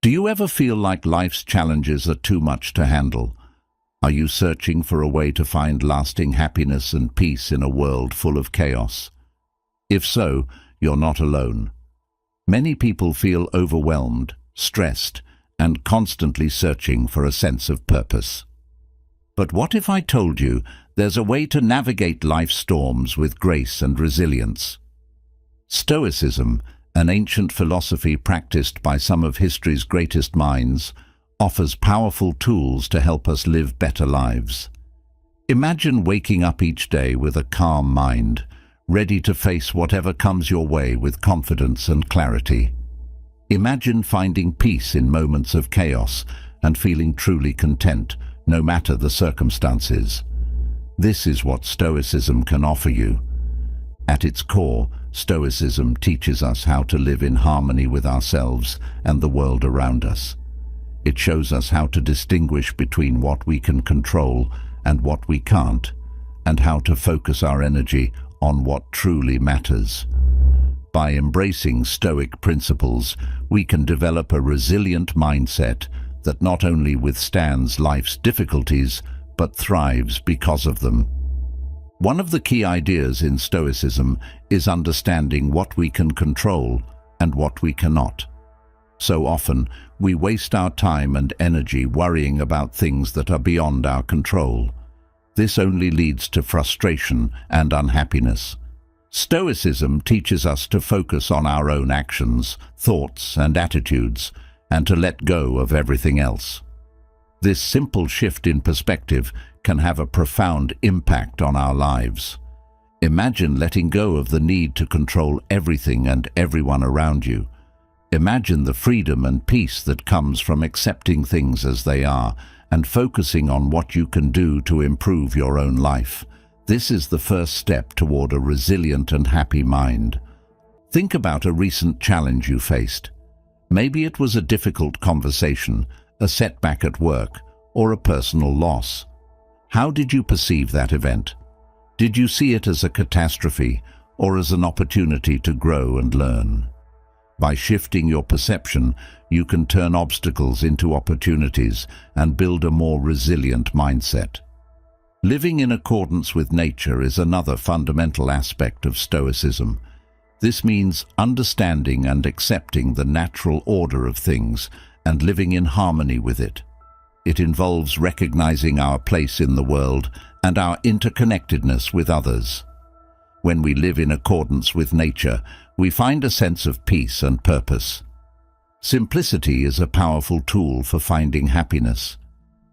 Do you ever feel like life's challenges are too much to handle? Are you searching for a way to find lasting happiness and peace in a world full of chaos? If so, you're not alone. Many people feel overwhelmed, stressed, and constantly searching for a sense of purpose. But what if I told you there's a way to navigate life's storms with grace and resilience? Stoicism, an ancient philosophy practiced by some of history's greatest minds, offers powerful tools to help us live better lives. Imagine waking up each day with a calm mind, ready to face whatever comes your way with confidence and clarity. Imagine finding peace in moments of chaos and feeling truly content, no matter the circumstances. This is what Stoicism can offer you. At its core, Stoicism teaches us how to live in harmony with ourselves and the world around us. It shows us how to distinguish between what we can control and what we can't, and how to focus our energy on what truly matters. By embracing Stoic principles, we can develop a resilient mindset that not only withstands life's difficulties, but thrives because of them. One of the key ideas in Stoicism is understanding what we can control and what we cannot. So often, we waste our time and energy worrying about things that are beyond our control. This only leads to frustration and unhappiness. Stoicism teaches us to focus on our own actions, thoughts, and attitudes, and to let go of everything else. This simple shift in perspective can have a profound impact on our lives. Imagine letting go of the need to control everything and everyone around you. Imagine the freedom and peace that comes from accepting things as they are and focusing on what you can do to improve your own life. This is the first step toward a resilient and happy mind. Think about a recent challenge you faced. Maybe it was a difficult conversation, a setback at work, or a personal loss. How did you perceive that event? Did you see it as a catastrophe or as an opportunity to grow and learn? By shifting your perception, you can turn obstacles into opportunities and build a more resilient mindset. Living in accordance with nature is another fundamental aspect of Stoicism. This means understanding and accepting the natural order of things and living in harmony with it. It involves recognizing our place in the world and our interconnectedness with others. When we live in accordance with nature, we find a sense of peace and purpose. Simplicity is a powerful tool for finding happiness.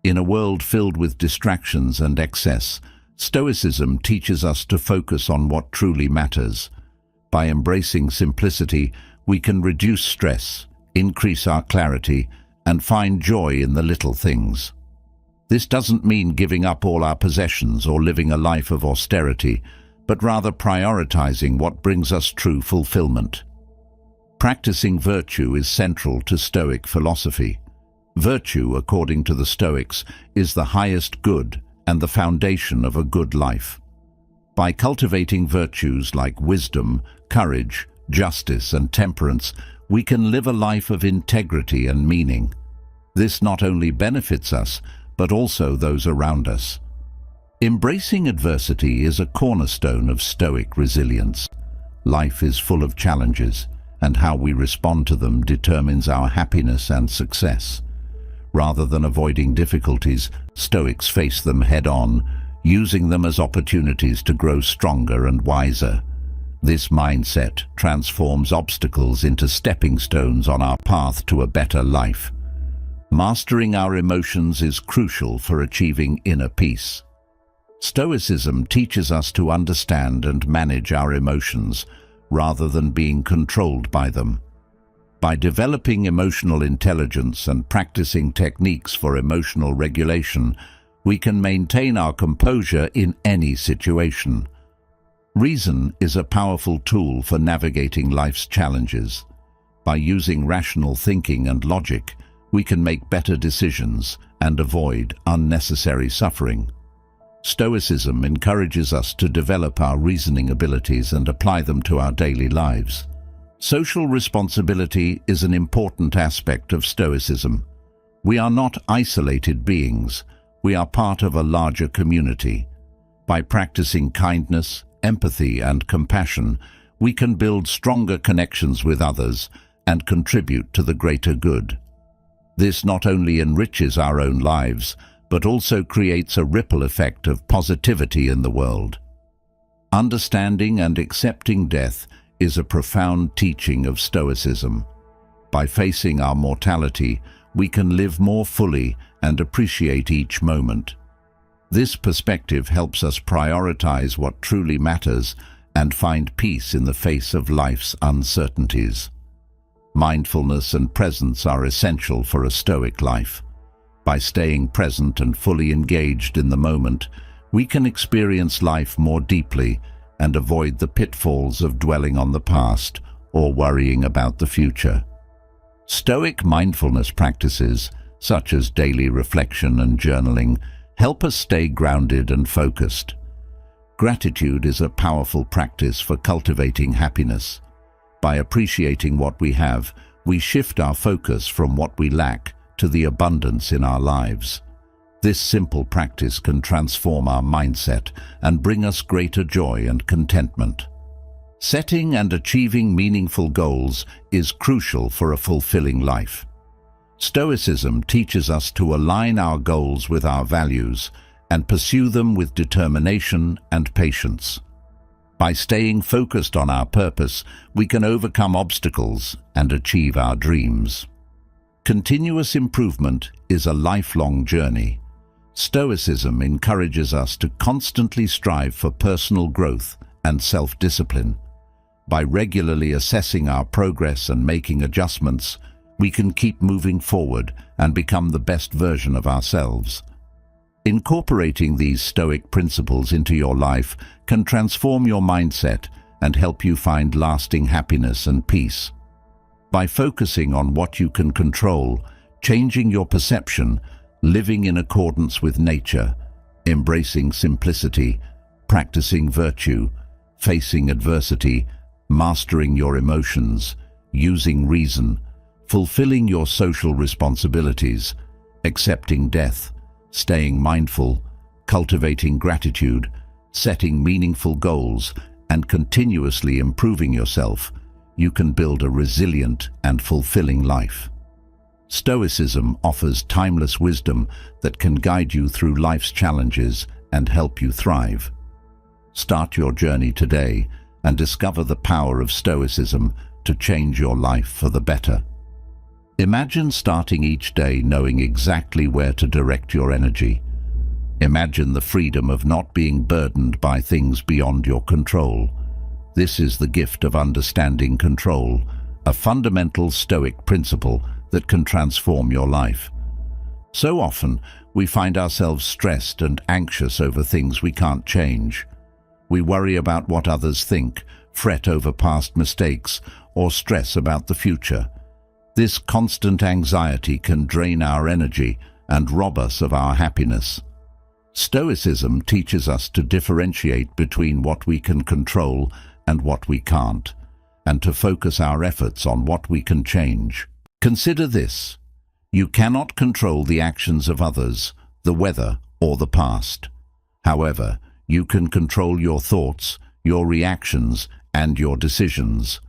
In a world filled with distractions and excess, Stoicism teaches us to focus on what truly matters. By embracing simplicity, we can reduce stress, increase our clarity, and find joy in the little things. This doesn't mean giving up all our possessions or living a life of austerity, but rather prioritizing what brings us true fulfillment. Practicing virtue is central to Stoic philosophy. Virtue, according to the Stoics, is the highest good and the foundation of a good life. By cultivating virtues like wisdom, courage, justice, and temperance, we can live a life of integrity and meaning. This not only benefits us, but also those around us. Embracing adversity is a cornerstone of Stoic resilience. Life is full of challenges, and how we respond to them determines our happiness and success. Rather than avoiding difficulties, Stoics face them head-on, using them as opportunities to grow stronger and wiser. This mindset transforms obstacles into stepping stones on our path to a better life. Mastering our emotions is crucial for achieving inner peace. Stoicism teaches us to understand and manage our emotions rather than being controlled by them. By developing emotional intelligence and practicing techniques for emotional regulation, we can maintain our composure in any situation. Reason is a powerful tool for navigating life's challenges. By using rational thinking and logic, we can make better decisions and avoid unnecessary suffering. Stoicism encourages us to develop our reasoning abilities and apply them to our daily lives. Social responsibility is an important aspect of Stoicism. We are not isolated beings. We are part of a larger community. By practicing kindness, empathy, and compassion, we can build stronger connections with others and contribute to the greater good. This not only enriches our own lives, but also creates a ripple effect of positivity in the world. Understanding and accepting death is a profound teaching of Stoicism. By facing our mortality, we can live more fully and appreciate each moment. This perspective helps us prioritize what truly matters and find peace in the face of life's uncertainties. Mindfulness and presence are essential for a Stoic life. By staying present and fully engaged in the moment, we can experience life more deeply and avoid the pitfalls of dwelling on the past or worrying about the future. Stoic mindfulness practices, such as daily reflection and journaling, help us stay grounded and focused. Gratitude is a powerful practice for cultivating happiness. By appreciating what we have, we shift our focus from what we lack to the abundance in our lives. This simple practice can transform our mindset and bring us greater joy and contentment. Setting and achieving meaningful goals is crucial for a fulfilling life. Stoicism teaches us to align our goals with our values and pursue them with determination and patience. By staying focused on our purpose, we can overcome obstacles and achieve our dreams. Continuous improvement is a lifelong journey. Stoicism encourages us to constantly strive for personal growth and self-discipline. By regularly assessing our progress and making adjustments, we can keep moving forward and become the best version of ourselves. Incorporating these Stoic principles into your life can transform your mindset and help you find lasting happiness and peace. By focusing on what you can control, changing your perception, living in accordance with nature, embracing simplicity, practicing virtue, facing adversity, mastering your emotions, using reason, fulfilling your social responsibilities, accepting death, staying mindful, cultivating gratitude, setting meaningful goals, and continuously improving yourself, you can build a resilient and fulfilling life. Stoicism offers timeless wisdom that can guide you through life's challenges and help you thrive. Start your journey today and discover the power of Stoicism to change your life for the better. Imagine starting each day knowing exactly where to direct your energy. Imagine the freedom of not being burdened by things beyond your control. This is the gift of understanding control, a fundamental Stoic principle that can transform your life. So often, we find ourselves stressed and anxious over things we can't change. We worry about what others think, fret over past mistakes, or stress about the future. This constant anxiety can drain our energy and rob us of our happiness. Stoicism teaches us to differentiate between what we can control and what we can't, and to focus our efforts on what we can change. Consider this: you cannot control the actions of others, the weather, or the past. However, you can control your thoughts, your reactions, and your decisions.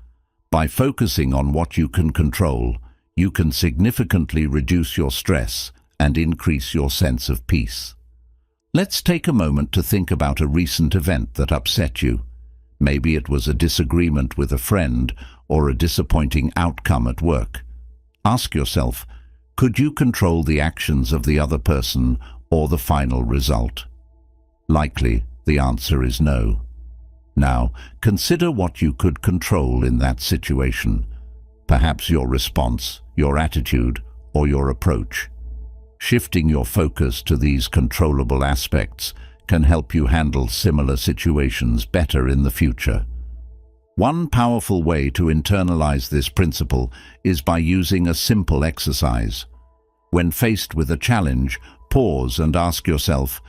By focusing on what you can control, you can significantly reduce your stress and increase your sense of peace. Let's take a moment to think about a recent event that upset you. Maybe it was a disagreement with a friend or a disappointing outcome at work. Ask yourself, could you control the actions of the other person or the final result? Likely, the answer is no. Now, consider what you could control in that situation. Perhaps your response, your attitude, or your approach. Shifting your focus to these controllable aspects can help you handle similar situations better in the future. One powerful way to internalize this principle is by using a simple exercise. When faced with a challenge, pause and ask yourself,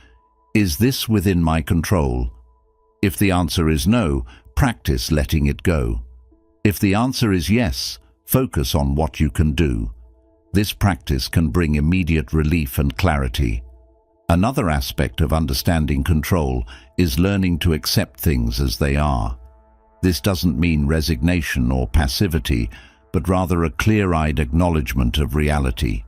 is this within my control? If the answer is no, practice letting it go. If the answer is yes, focus on what you can do. This practice can bring immediate relief and clarity. Another aspect of understanding control is learning to accept things as they are. This doesn't mean resignation or passivity, but rather a clear-eyed acknowledgement of reality.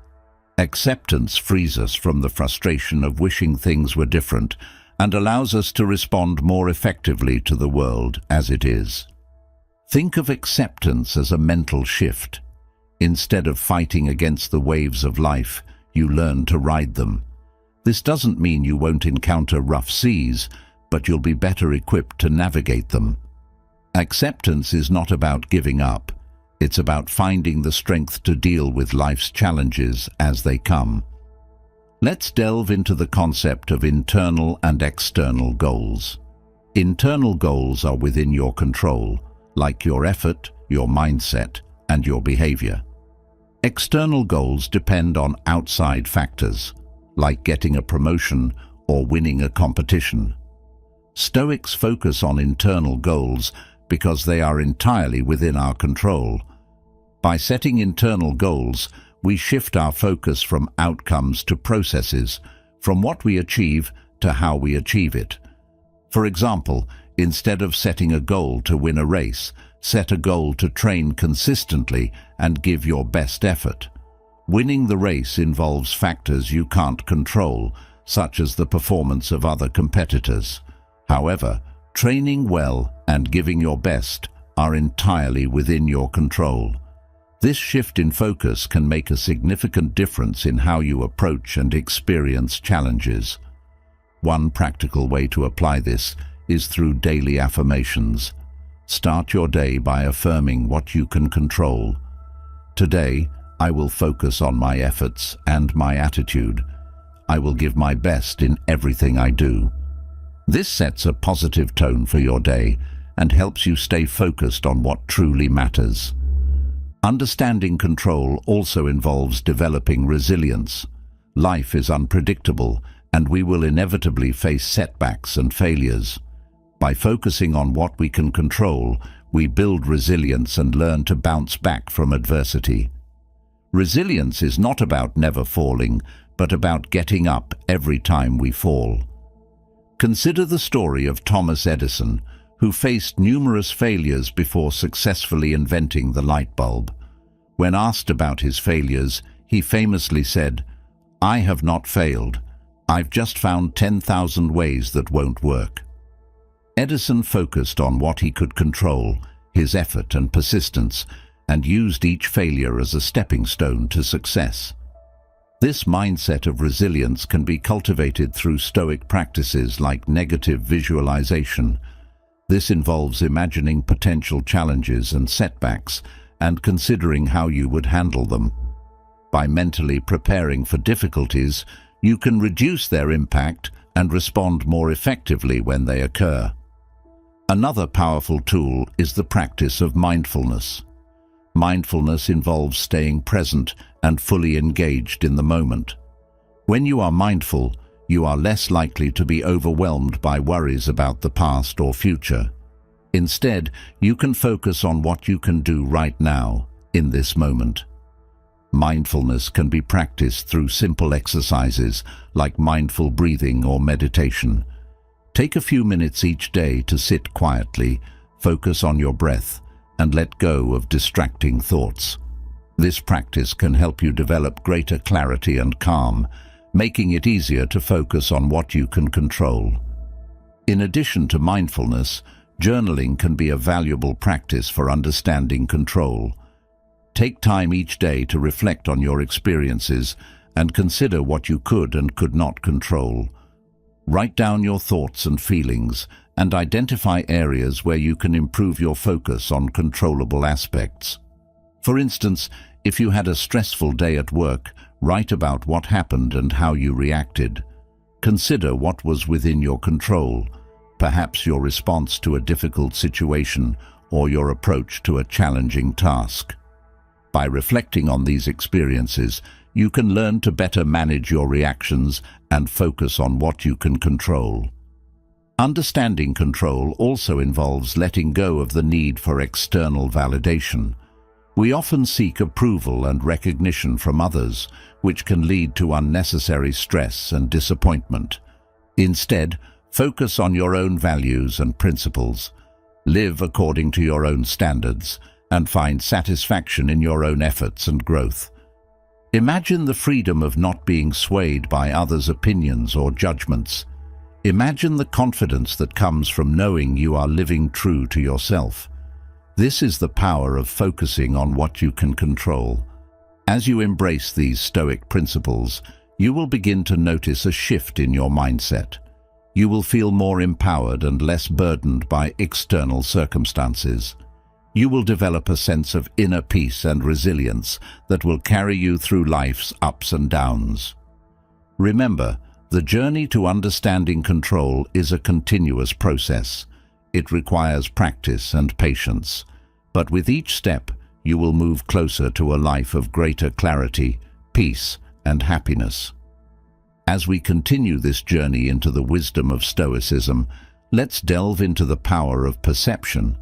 Acceptance frees us from the frustration of wishing things were different and allows us to respond more effectively to the world as it is. Think of acceptance as a mental shift. Instead of fighting against the waves of life, you learn to ride them. This doesn't mean you won't encounter rough seas, but you'll be better equipped to navigate them. Acceptance is not about giving up. It's about finding the strength to deal with life's challenges as they come. Let's delve into the concept of internal and external goals. Internal goals are within your control, like your effort, your mindset, and your behavior. External goals depend on outside factors, like getting a promotion or winning a competition. Stoics focus on internal goals because they are entirely within our control. By setting internal goals, we shift our focus from outcomes to processes, from what we achieve to how we achieve it. For example, instead of setting a goal to win a race, set a goal to train consistently and give your best effort. Winning the race involves factors you can't control, such as the performance of other competitors. However, training well and giving your best are entirely within your control. This shift in focus can make a significant difference in how you approach and experience challenges. One practical way to apply this is through daily affirmations. Start your day by affirming what you can control. Today, I will focus on my efforts and my attitude. I will give my best in everything I do. This sets a positive tone for your day and helps you stay focused on what truly matters. Understanding control also involves developing resilience. Life is unpredictable, and we will inevitably face setbacks and failures. By focusing on what we can control, we build resilience and learn to bounce back from adversity. Resilience is not about never falling, but about getting up every time we fall. Consider the story of Thomas Edison, who faced numerous failures before successfully inventing the light bulb. When asked about his failures, he famously said, "I have not failed. I've just found 10,000 ways that won't work." Edison focused on what he could control, his effort and persistence, and used each failure as a stepping stone to success. This mindset of resilience can be cultivated through Stoic practices like negative visualization. This involves imagining potential challenges and setbacks and considering how you would handle them. By mentally preparing for difficulties, you can reduce their impact and respond more effectively when they occur. Another powerful tool is the practice of mindfulness. Mindfulness involves staying present and fully engaged in the moment. When you are mindful, you are less likely to be overwhelmed by worries about the past or future. Instead, you can focus on what you can do right now, in this moment. Mindfulness can be practiced through simple exercises like mindful breathing or meditation. Take a few minutes each day to sit quietly, focus on your breath, and let go of distracting thoughts. This practice can help you develop greater clarity and calm, making it easier to focus on what you can control. In addition to mindfulness, journaling can be a valuable practice for understanding control. Take time each day to reflect on your experiences and consider what you could and could not control. Write down your thoughts and feelings and identify areas where you can improve your focus on controllable aspects. For instance, if you had a stressful day at work, write about what happened and how you reacted. Consider what was within your control, perhaps your response to a difficult situation or your approach to a challenging task. By reflecting on these experiences, you can learn to better manage your reactions and focus on what you can control. Understanding control also involves letting go of the need for external validation. We often seek approval and recognition from others, which can lead to unnecessary stress and disappointment. Instead, focus on your own values and principles. Live according to your own standards and find satisfaction in your own efforts and growth. Imagine the freedom of not being swayed by others' opinions or judgments. Imagine the confidence that comes from knowing you are living true to yourself. This is the power of focusing on what you can control. As you embrace these Stoic principles, you will begin to notice a shift in your mindset. You will feel more empowered and less burdened by external circumstances. You will develop a sense of inner peace and resilience that will carry you through life's ups and downs. Remember, the journey to understanding control is a continuous process. It requires practice and patience, but with each step, you will move closer to a life of greater clarity, peace, and happiness. As we continue this journey into the wisdom of Stoicism, let's delve into the power of perception.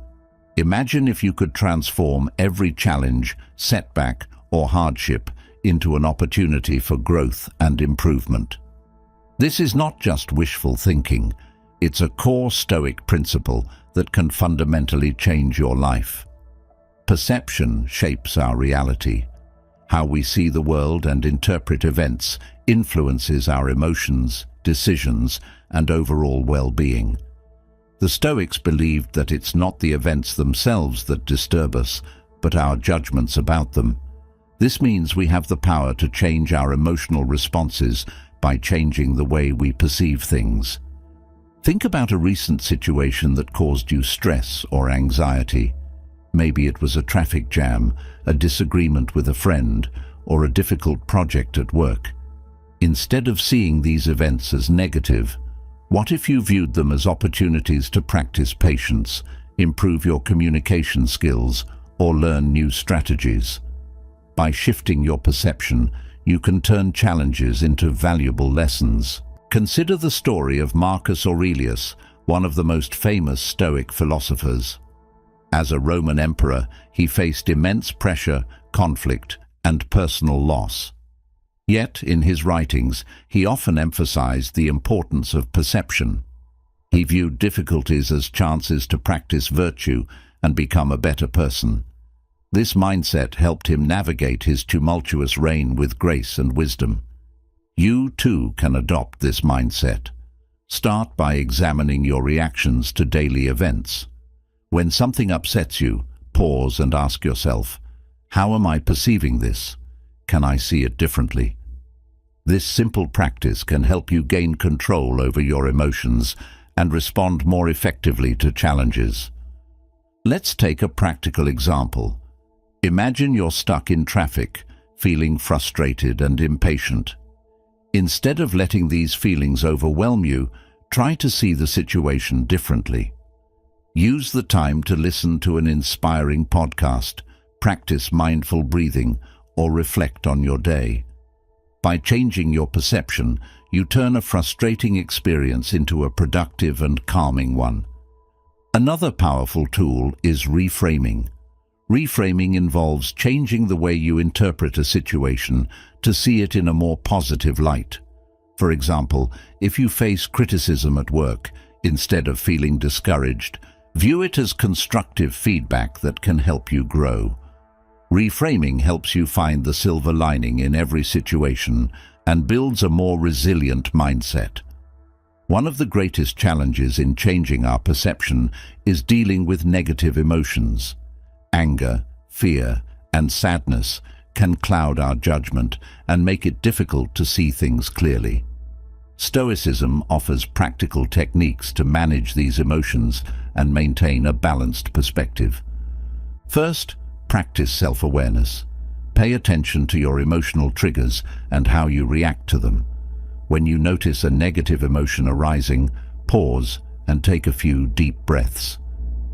Imagine if you could transform every challenge, setback, or hardship into an opportunity for growth and improvement. This is not just wishful thinking, it's a core Stoic principle that can fundamentally change your life. Perception shapes our reality. How we see the world and interpret events influences our emotions, decisions, and overall well-being. The Stoics believed that it's not the events themselves that disturb us, but our judgments about them. This means we have the power to change our emotional responses by changing the way we perceive things. Think about a recent situation that caused you stress or anxiety. Maybe it was a traffic jam, a disagreement with a friend, or a difficult project at work. Instead of seeing these events as negative, what if you viewed them as opportunities to practice patience, improve your communication skills, or learn new strategies? By shifting your perception, you can turn challenges into valuable lessons. Consider the story of Marcus Aurelius, one of the most famous Stoic philosophers. As a Roman emperor, he faced immense pressure, conflict, and personal loss. Yet, in his writings, he often emphasized the importance of perception. He viewed difficulties as chances to practice virtue and become a better person. This mindset helped him navigate his tumultuous reign with grace and wisdom. You, too, can adopt this mindset. Start by examining your reactions to daily events. When something upsets you, pause and ask yourself, how am I perceiving this? Can I see it differently? This simple practice can help you gain control over your emotions and respond more effectively to challenges. Let's take a practical example. Imagine you're stuck in traffic, feeling frustrated and impatient. Instead of letting these feelings overwhelm you, try to see the situation differently. Use the time to listen to an inspiring podcast, practice mindful breathing, or reflect on your day. By changing your perception, you turn a frustrating experience into a productive and calming one. Another powerful tool is reframing. Reframing involves changing the way you interpret a situation to see it in a more positive light. For example, if you face criticism at work, instead of feeling discouraged, view it as constructive feedback that can help you grow. Reframing helps you find the silver lining in every situation and builds a more resilient mindset. One of the greatest challenges in changing our perception is dealing with negative emotions. Anger, fear, and sadness can cloud our judgment and make it difficult to see things clearly. Stoicism offers practical techniques to manage these emotions and maintain a balanced perspective. First, practice self-awareness. Pay attention to your emotional triggers and how you react to them. When you notice a negative emotion arising, pause and take a few deep breaths.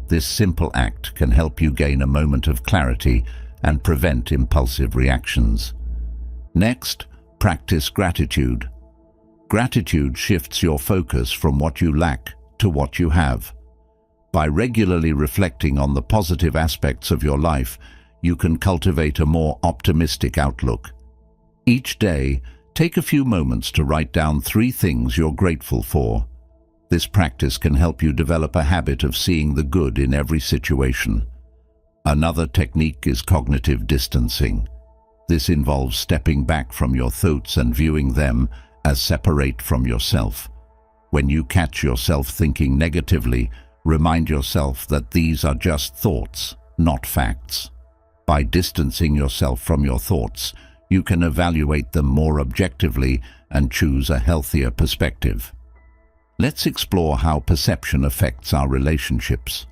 This simple act can help you gain a moment of clarity and prevent impulsive reactions. Next, practice gratitude. Gratitude shifts your focus from what you lack to what you have. By regularly reflecting on the positive aspects of your life, you can cultivate a more optimistic outlook. Each day, take a few moments to write down 3 things you're grateful for. This practice can help you develop a habit of seeing the good in every situation. Another technique is cognitive distancing. This involves stepping back from your thoughts and viewing them as separate from yourself. When you catch yourself thinking negatively, remind yourself that these are just thoughts, not facts. By distancing yourself from your thoughts, you can evaluate them more objectively and choose a healthier perspective. Let's explore how perception affects our relationships.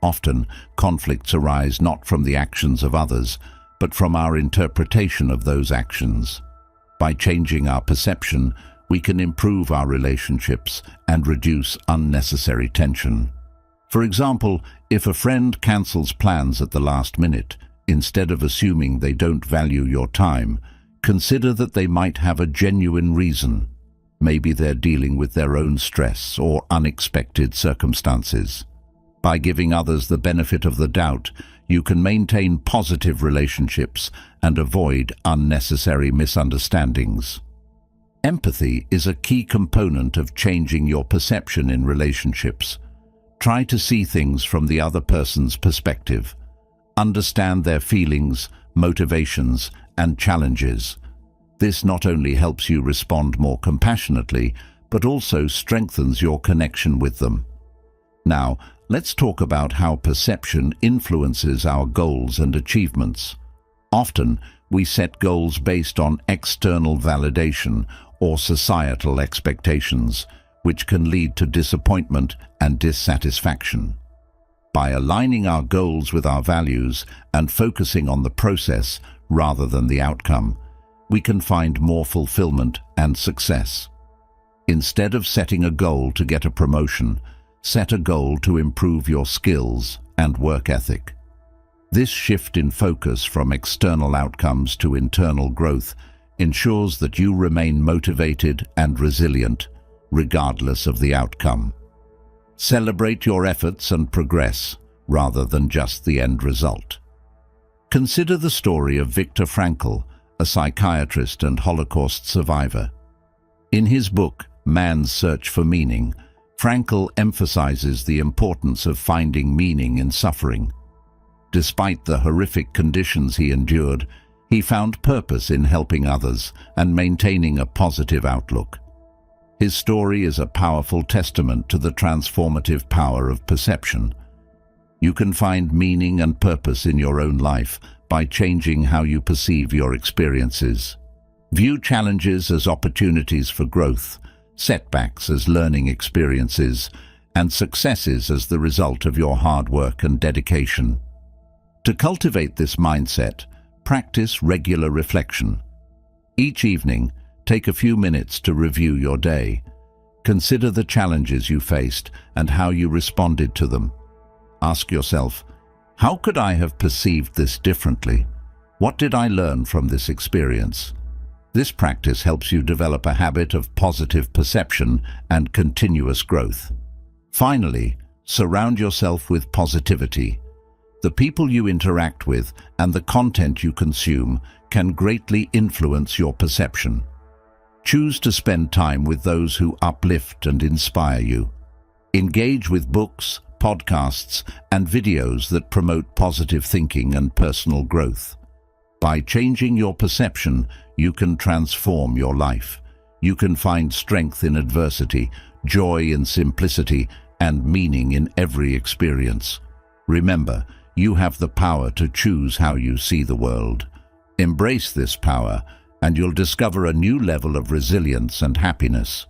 Often, conflicts arise not from the actions of others, but from our interpretation of those actions. By changing our perception, we can improve our relationships and reduce unnecessary tension. For example, if a friend cancels plans at the last minute, instead of assuming they don't value your time, consider that they might have a genuine reason. Maybe they're dealing with their own stress or unexpected circumstances. By giving others the benefit of the doubt, you can maintain positive relationships and avoid unnecessary misunderstandings. Empathy is a key component of changing your perception in relationships. Try to see things from the other person's perspective. Understand their feelings, motivations, and challenges. This not only helps you respond more compassionately, but also strengthens your connection with them. Now, let's talk about how perception influences our goals and achievements. Often, we set goals based on external validation or societal expectations, which can lead to disappointment and dissatisfaction. By aligning our goals with our values and focusing on the process rather than the outcome, we can find more fulfillment and success. Instead of setting a goal to get a promotion, set a goal to improve your skills and work ethic. This shift in focus from external outcomes to internal growth ensures that you remain motivated and resilient, regardless of the outcome. Celebrate your efforts and progress, rather than just the end result. Consider the story of Viktor Frankl, a psychiatrist and Holocaust survivor. In his book, Man's Search for Meaning, Frankl emphasizes the importance of finding meaning in suffering. Despite the horrific conditions he endured, he found purpose in helping others and maintaining a positive outlook. His story is a powerful testament to the transformative power of perception. You can find meaning and purpose in your own life by changing how you perceive your experiences. View challenges as opportunities for growth, setbacks as learning experiences, and successes as the result of your hard work and dedication. To cultivate this mindset, practice regular reflection. Each evening, take a few minutes to review your day. Consider the challenges you faced and how you responded to them. Ask yourself, how could I have perceived this differently? What did I learn from this experience? This practice helps you develop a habit of positive perception and continuous growth. Finally, surround yourself with positivity. The people you interact with and the content you consume can greatly influence your perception. Choose to spend time with those who uplift and inspire you. Engage with books, podcasts, and videos that promote positive thinking and personal growth. By changing your perception, you can transform your life. You can find strength in adversity, joy in simplicity, and meaning in every experience. Remember, you have the power to choose how you see the world. Embrace this power, and you'll discover a new level of resilience and happiness.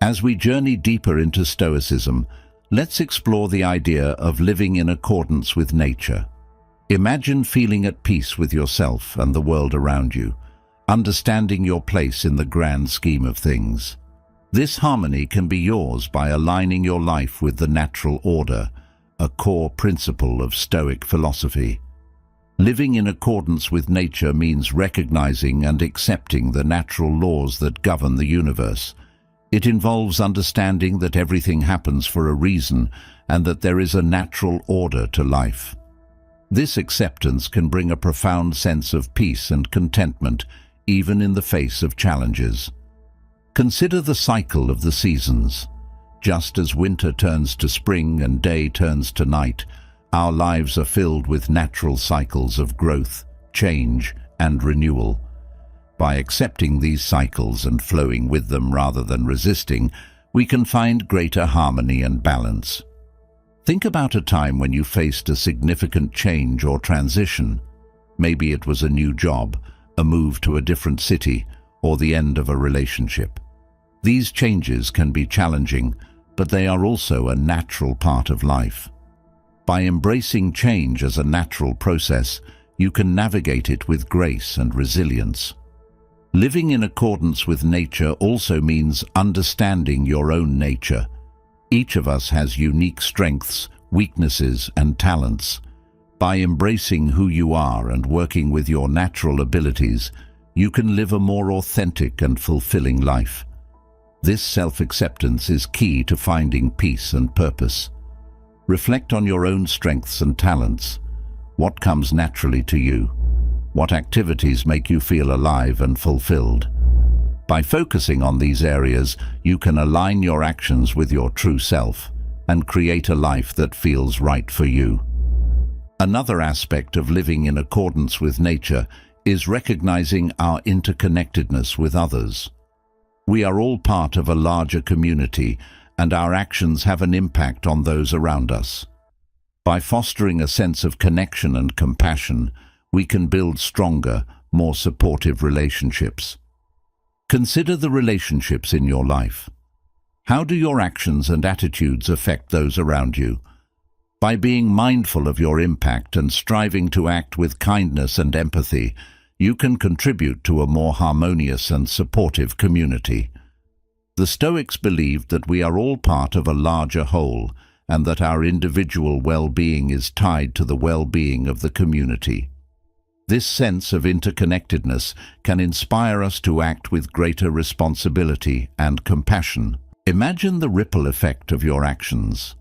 As we journey deeper into Stoicism, let's explore the idea of living in accordance with nature. Imagine feeling at peace with yourself and the world around you, understanding your place in the grand scheme of things. This harmony can be yours by aligning your life with the natural order, a core principle of Stoic philosophy. Living in accordance with nature means recognizing and accepting the natural laws that govern the universe. It involves understanding that everything happens for a reason and that there is a natural order to life. This acceptance can bring a profound sense of peace and contentment, even in the face of challenges. Consider the cycle of the seasons. Just as winter turns to spring and day turns to night, our lives are filled with natural cycles of growth, change, and renewal. By accepting these cycles and flowing with them rather than resisting, we can find greater harmony and balance. Think about a time when you faced a significant change or transition. Maybe it was a new job, a move to a different city, or the end of a relationship. These changes can be challenging, but they are also a natural part of life. By embracing change as a natural process, you can navigate it with grace and resilience. Living in accordance with nature also means understanding your own nature. Each of us has unique strengths, weaknesses, and talents. By embracing who you are and working with your natural abilities, you can live a more authentic and fulfilling life. This self-acceptance is key to finding peace and purpose. Reflect on your own strengths and talents. What comes naturally to you? What activities make you feel alive and fulfilled? By focusing on these areas, you can align your actions with your true self and create a life that feels right for you. Another aspect of living in accordance with nature is recognizing our interconnectedness with others. We are all part of a larger community, and our actions have an impact on those around us. By fostering a sense of connection and compassion, we can build stronger, more supportive relationships. Consider the relationships in your life. How do your actions and attitudes affect those around you? By being mindful of your impact and striving to act with kindness and empathy, you can contribute to a more harmonious and supportive community. The Stoics believed that we are all part of a larger whole and that our individual well-being is tied to the well-being of the community. This sense of interconnectedness can inspire us to act with greater responsibility and compassion. Imagine the ripple effect of your actions.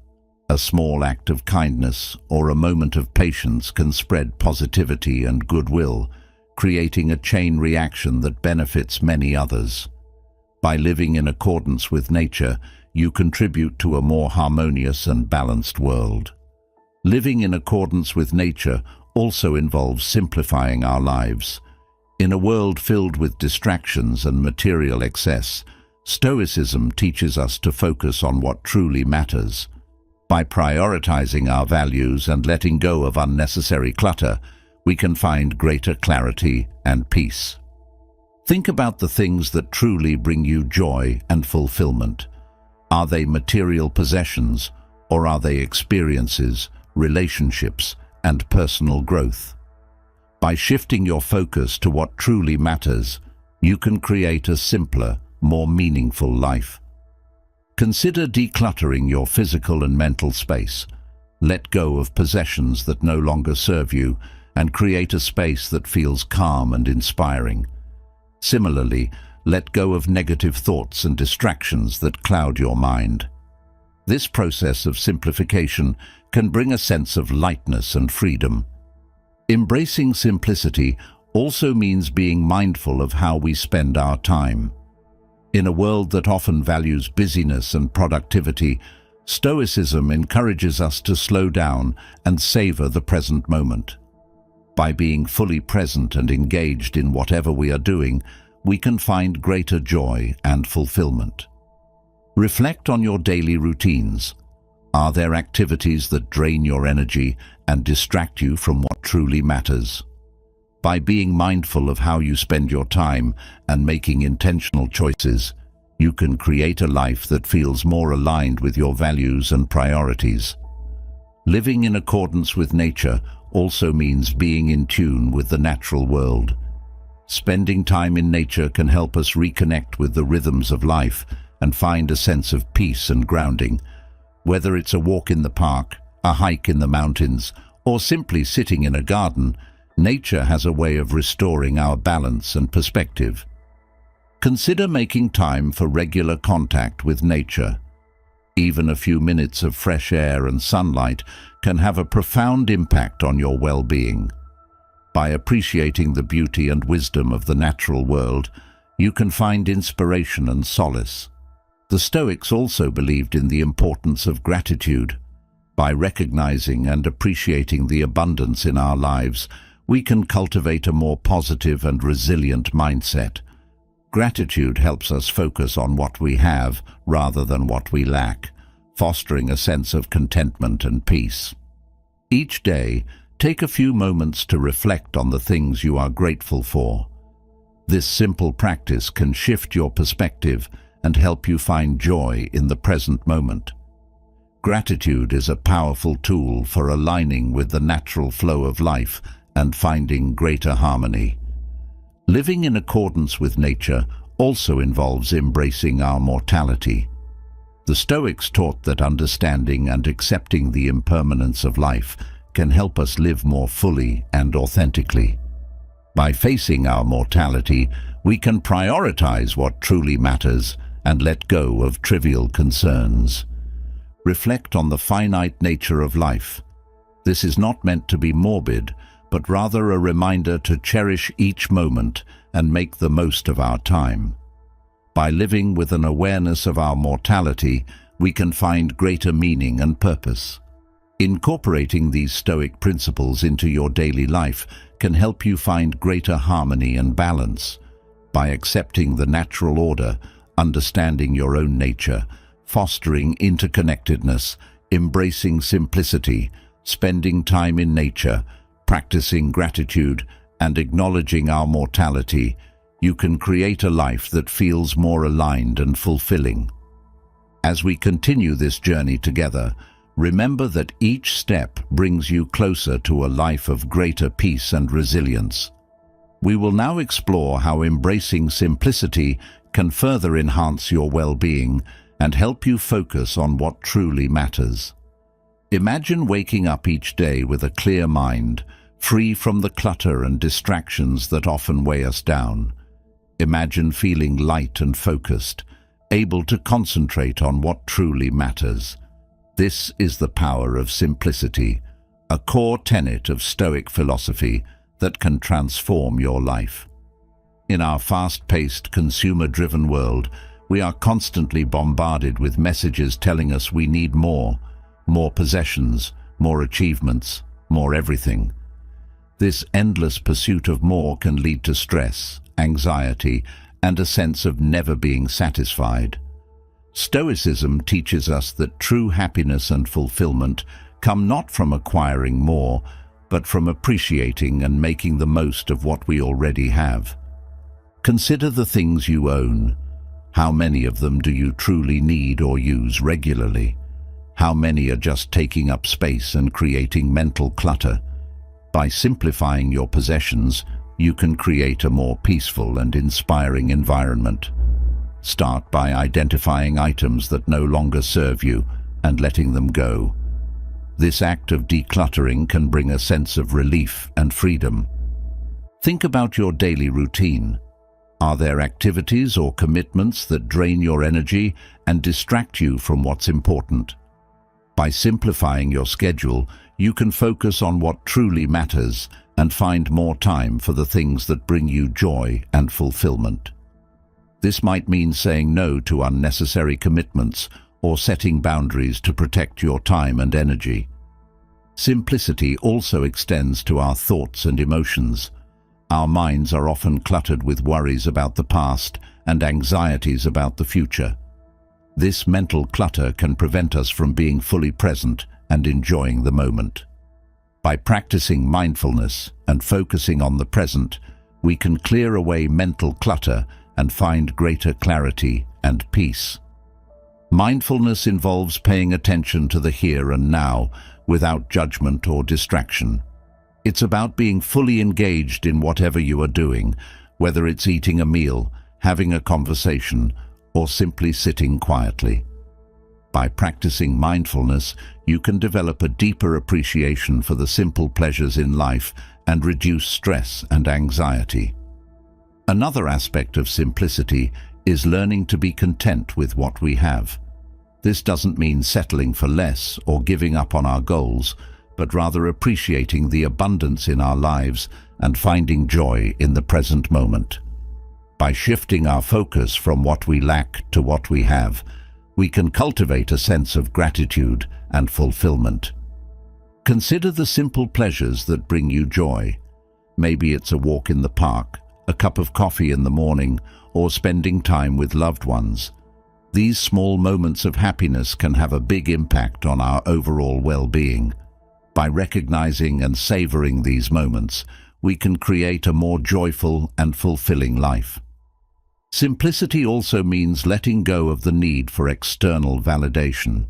A small act of kindness or a moment of patience can spread positivity and goodwill, creating a chain reaction that benefits many others. By living in accordance with nature, you contribute to a more harmonious and balanced world. Living in accordance with nature also involves simplifying our lives. In a world filled with distractions and material excess, Stoicism teaches us to focus on what truly matters. By prioritizing our values and letting go of unnecessary clutter, we can find greater clarity and peace. Think about the things that truly bring you joy and fulfillment. Are they material possessions, or are they experiences, relationships, and personal growth? By shifting your focus to what truly matters, you can create a simpler, more meaningful life. Consider decluttering your physical and mental space. Let go of possessions that no longer serve you and create a space that feels calm and inspiring. Similarly, let go of negative thoughts and distractions that cloud your mind. This process of simplification can bring a sense of lightness and freedom. Embracing simplicity also means being mindful of how we spend our time. In a world that often values busyness and productivity, Stoicism encourages us to slow down and savor the present moment. By being fully present and engaged in whatever we are doing, we can find greater joy and fulfillment. Reflect on your daily routines. Are there activities that drain your energy and distract you from what truly matters? By being mindful of how you spend your time and making intentional choices, you can create a life that feels more aligned with your values and priorities. Living in accordance with nature also means being in tune with the natural world. Spending time in nature can help us reconnect with the rhythms of life and find a sense of peace and grounding. Whether it's a walk in the park, a hike in the mountains, or simply sitting in a garden, nature has a way of restoring our balance and perspective. Consider making time for regular contact with nature. Even a few minutes of fresh air and sunlight can have a profound impact on your well-being. By appreciating the beauty and wisdom of the natural world, you can find inspiration and solace. The Stoics also believed in the importance of gratitude. By recognizing and appreciating the abundance in our lives, we can cultivate a more positive and resilient mindset. Gratitude helps us focus on what we have rather than what we lack, fostering a sense of contentment and peace. Each day, take a few moments to reflect on the things you are grateful for. This simple practice can shift your perspective and help you find joy in the present moment. Gratitude is a powerful tool for aligning with the natural flow of life and finding greater harmony. Living in accordance with nature also involves embracing our mortality. The Stoics taught that understanding and accepting the impermanence of life can help us live more fully and authentically. By facing our mortality, we can prioritize what truly matters and let go of trivial concerns. Reflect on the finite nature of life. This is not meant to be morbid, but rather a reminder to cherish each moment and make the most of our time. By living with an awareness of our mortality, we can find greater meaning and purpose. Incorporating these Stoic principles into your daily life can help you find greater harmony and balance. By accepting the natural order, understanding your own nature, fostering interconnectedness, embracing simplicity, spending time in nature, practicing gratitude, and acknowledging our mortality, you can create a life that feels more aligned and fulfilling. As we continue this journey together, remember that each step brings you closer to a life of greater peace and resilience. We will now explore how embracing simplicity can further enhance your well-being and help you focus on what truly matters. Imagine waking up each day with a clear mind, free from the clutter and distractions that often weigh us down. Imagine feeling light and focused, able to concentrate on what truly matters. This is the power of simplicity, a core tenet of Stoic philosophy that can transform your life. In our fast-paced, consumer-driven world, we are constantly bombarded with messages telling us we need more possessions, more achievements, more everything. This endless pursuit of more can lead to stress, anxiety, and a sense of never being satisfied. Stoicism teaches us that true happiness and fulfillment come not from acquiring more, but from appreciating and making the most of what we already have. Consider the things you own. How many of them do you truly need or use regularly? How many are just taking up space and creating mental clutter? By simplifying your possessions, you can create a more peaceful and inspiring environment. Start by identifying items that no longer serve you and letting them go. This act of decluttering can bring a sense of relief and freedom. Think about your daily routine. Are there activities or commitments that drain your energy and distract you from what's important? By simplifying your schedule, you can focus on what truly matters and find more time for the things that bring you joy and fulfillment. This might mean saying no to unnecessary commitments or setting boundaries to protect your time and energy. Simplicity also extends to our thoughts and emotions. Our minds are often cluttered with worries about the past and anxieties about the future. This mental clutter can prevent us from being fully present and enjoying the moment. By practicing mindfulness and focusing on the present, we can clear away mental clutter and find greater clarity and peace. Mindfulness involves paying attention to the here and now without judgment or distraction. It's about being fully engaged in whatever you are doing, whether it's eating a meal, having a conversation, or simply sitting quietly. By practicing mindfulness, you can develop a deeper appreciation for the simple pleasures in life and reduce stress and anxiety. Another aspect of simplicity is learning to be content with what we have. This doesn't mean settling for less or giving up on our goals, but rather appreciating the abundance in our lives and finding joy in the present moment. By shifting our focus from what we lack to what we have, we can cultivate a sense of gratitude and fulfillment. Consider the simple pleasures that bring you joy. Maybe it's a walk in the park, a cup of coffee in the morning, or spending time with loved ones. These small moments of happiness can have a big impact on our overall well-being. By recognizing and savoring these moments, we can create a more joyful and fulfilling life. Simplicity also means letting go of the need for external validation.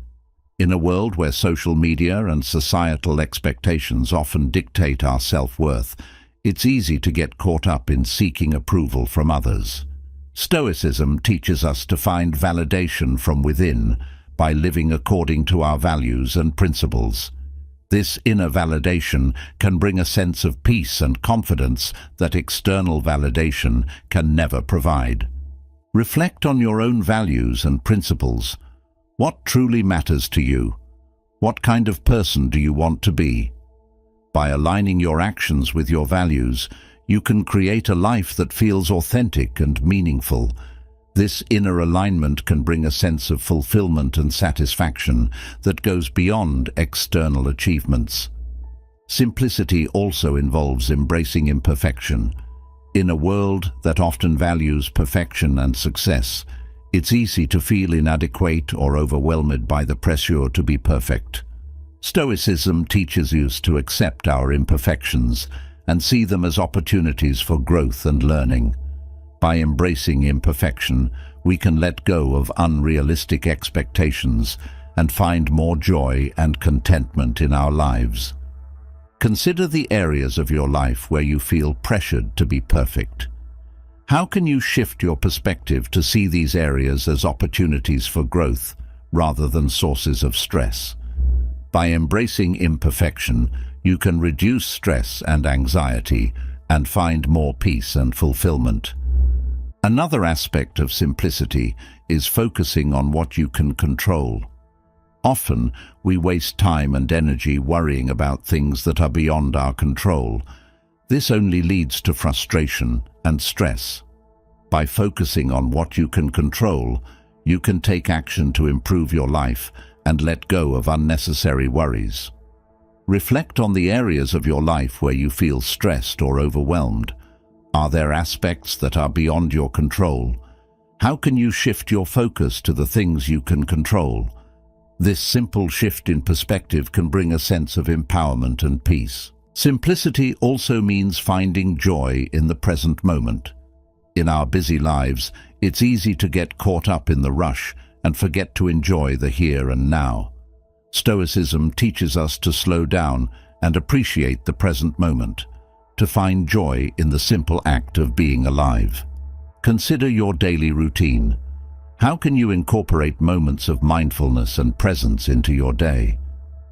In a world where social media and societal expectations often dictate our self-worth, it's easy to get caught up in seeking approval from others. Stoicism teaches us to find validation from within by living according to our values and principles. This inner validation can bring a sense of peace and confidence that external validation can never provide. Reflect on your own values and principles. What truly matters to you? What kind of person do you want to be? By aligning your actions with your values, you can create a life that feels authentic and meaningful. This inner alignment can bring a sense of fulfillment and satisfaction that goes beyond external achievements. Simplicity also involves embracing imperfection. In a world that often values perfection and success, it's easy to feel inadequate or overwhelmed by the pressure to be perfect. Stoicism teaches us to accept our imperfections and see them as opportunities for growth and learning. By embracing imperfection, we can let go of unrealistic expectations and find more joy and contentment in our lives. Consider the areas of your life where you feel pressured to be perfect. How can you shift your perspective to see these areas as opportunities for growth rather than sources of stress? By embracing imperfection, you can reduce stress and anxiety and find more peace and fulfillment. Another aspect of simplicity is focusing on what you can control. Often, we waste time and energy worrying about things that are beyond our control. This only leads to frustration and stress. By focusing on what you can control, you can take action to improve your life and let go of unnecessary worries. Reflect on the areas of your life where you feel stressed or overwhelmed. Are there aspects that are beyond your control? How can you shift your focus to the things you can control? This simple shift in perspective can bring a sense of empowerment and peace. Simplicity also means finding joy in the present moment. In our busy lives, it's easy to get caught up in the rush and forget to enjoy the here and now. Stoicism teaches us to slow down and appreciate the present moment, to find joy in the simple act of being alive. Consider your daily routine. How can you incorporate moments of mindfulness and presence into your day?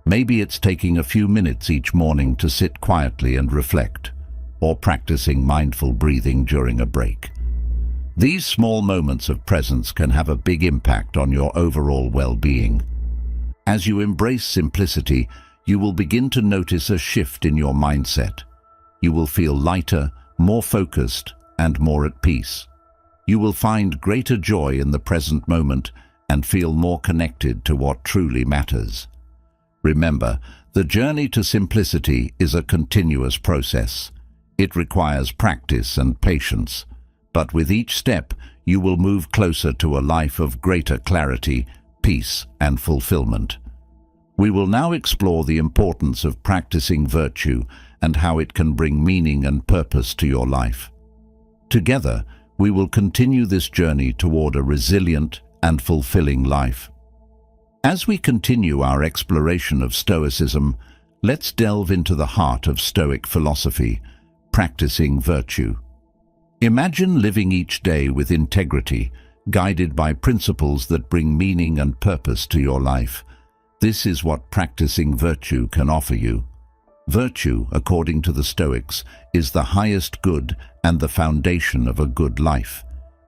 Maybe it's taking a few minutes each morning to sit quietly and reflect, or practicing mindful breathing during a break. These small moments of presence can have a big impact on your overall well-being. As you embrace simplicity, you will begin to notice a shift in your mindset. You will feel lighter, more focused, and more at peace. You will find greater joy in the present moment and feel more connected to what truly matters. Remember, the journey to simplicity is a continuous process. It requires practice and patience, but with each step, you will move closer to a life of greater clarity, peace, and fulfillment. We will now explore the importance of practicing virtue and how it can bring meaning and purpose to your life. Together, we will continue this journey toward a resilient and fulfilling life. As we continue our exploration of Stoicism, let's delve into the heart of Stoic philosophy, practicing virtue. Imagine living each day with integrity, guided by principles that bring meaning and purpose to your life. This is what practicing virtue can offer you. Virtue, according to the Stoics, is the highest good and the foundation of a good life.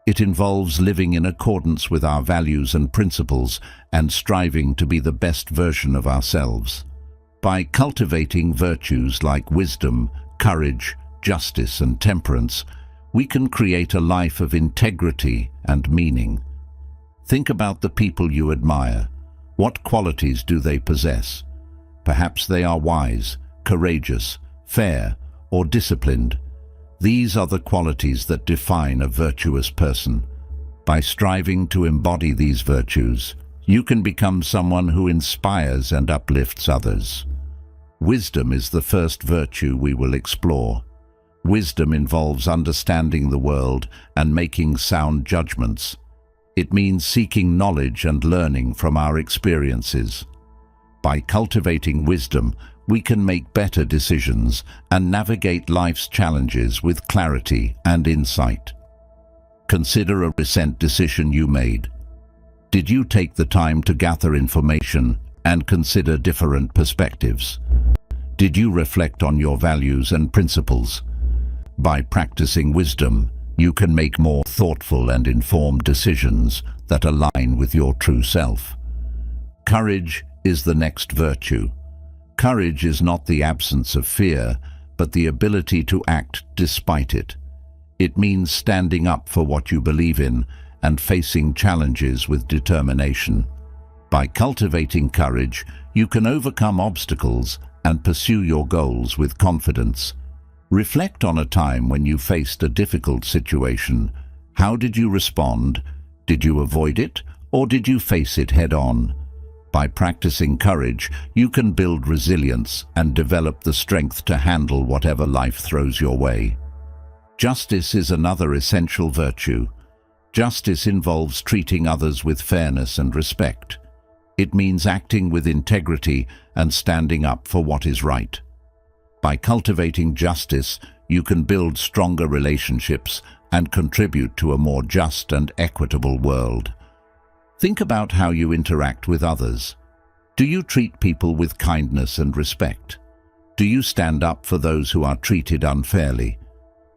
It involves living in accordance with our values and principles and striving to be the best version of ourselves. By cultivating virtues like wisdom, courage, justice, and temperance, we can create a life of integrity and meaning. Think about the people you admire. What qualities do they possess? Perhaps they are wise, courageous, fair, or disciplined. These are the qualities that define a virtuous person. By striving to embody these virtues, you can become someone who inspires and uplifts others. Wisdom is the first virtue we will explore. Wisdom involves understanding the world and making sound judgments. It means seeking knowledge and learning from our experiences. By cultivating wisdom, we can make better decisions and navigate life's challenges with clarity and insight. Consider a recent decision you made. Did you take the time to gather information and consider different perspectives? Did you reflect on your values and principles? By practicing wisdom, you can make more thoughtful and informed decisions that align with your true self. Courage is the next virtue. Courage is not the absence of fear, but the ability to act despite it. It means standing up for what you believe in and facing challenges with determination. By cultivating courage, you can overcome obstacles and pursue your goals with confidence. Reflect on a time when you faced a difficult situation. How did you respond? Did you avoid it, or did you face it head-on? By practicing courage, you can build resilience and develop the strength to handle whatever life throws your way. Justice is another essential virtue. Justice involves treating others with fairness and respect. It means acting with integrity and standing up for what is right. By cultivating justice, you can build stronger relationships and contribute to a more just and equitable world. Think about how you interact with others. Do you treat people with kindness and respect? Do you stand up for those who are treated unfairly?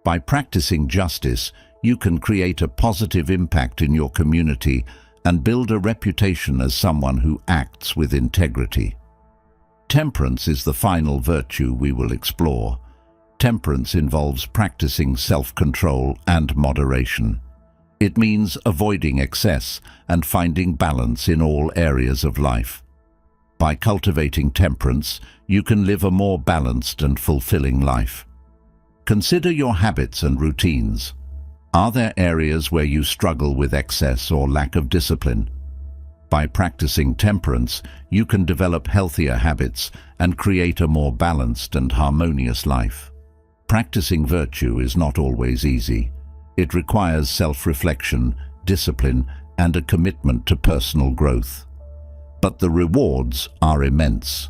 By practicing justice, you can create a positive impact in your community and build a reputation as someone who acts with integrity. Temperance is the final virtue we will explore. Temperance involves practicing self-control and moderation. It means avoiding excess and finding balance in all areas of life. By cultivating temperance, you can live a more balanced and fulfilling life. Consider your habits and routines. Are there areas where you struggle with excess or lack of discipline? By practicing temperance, you can develop healthier habits and create a more balanced and harmonious life. Practicing virtue is not always easy. It requires self-reflection, discipline, and a commitment to personal growth. But the rewards are immense.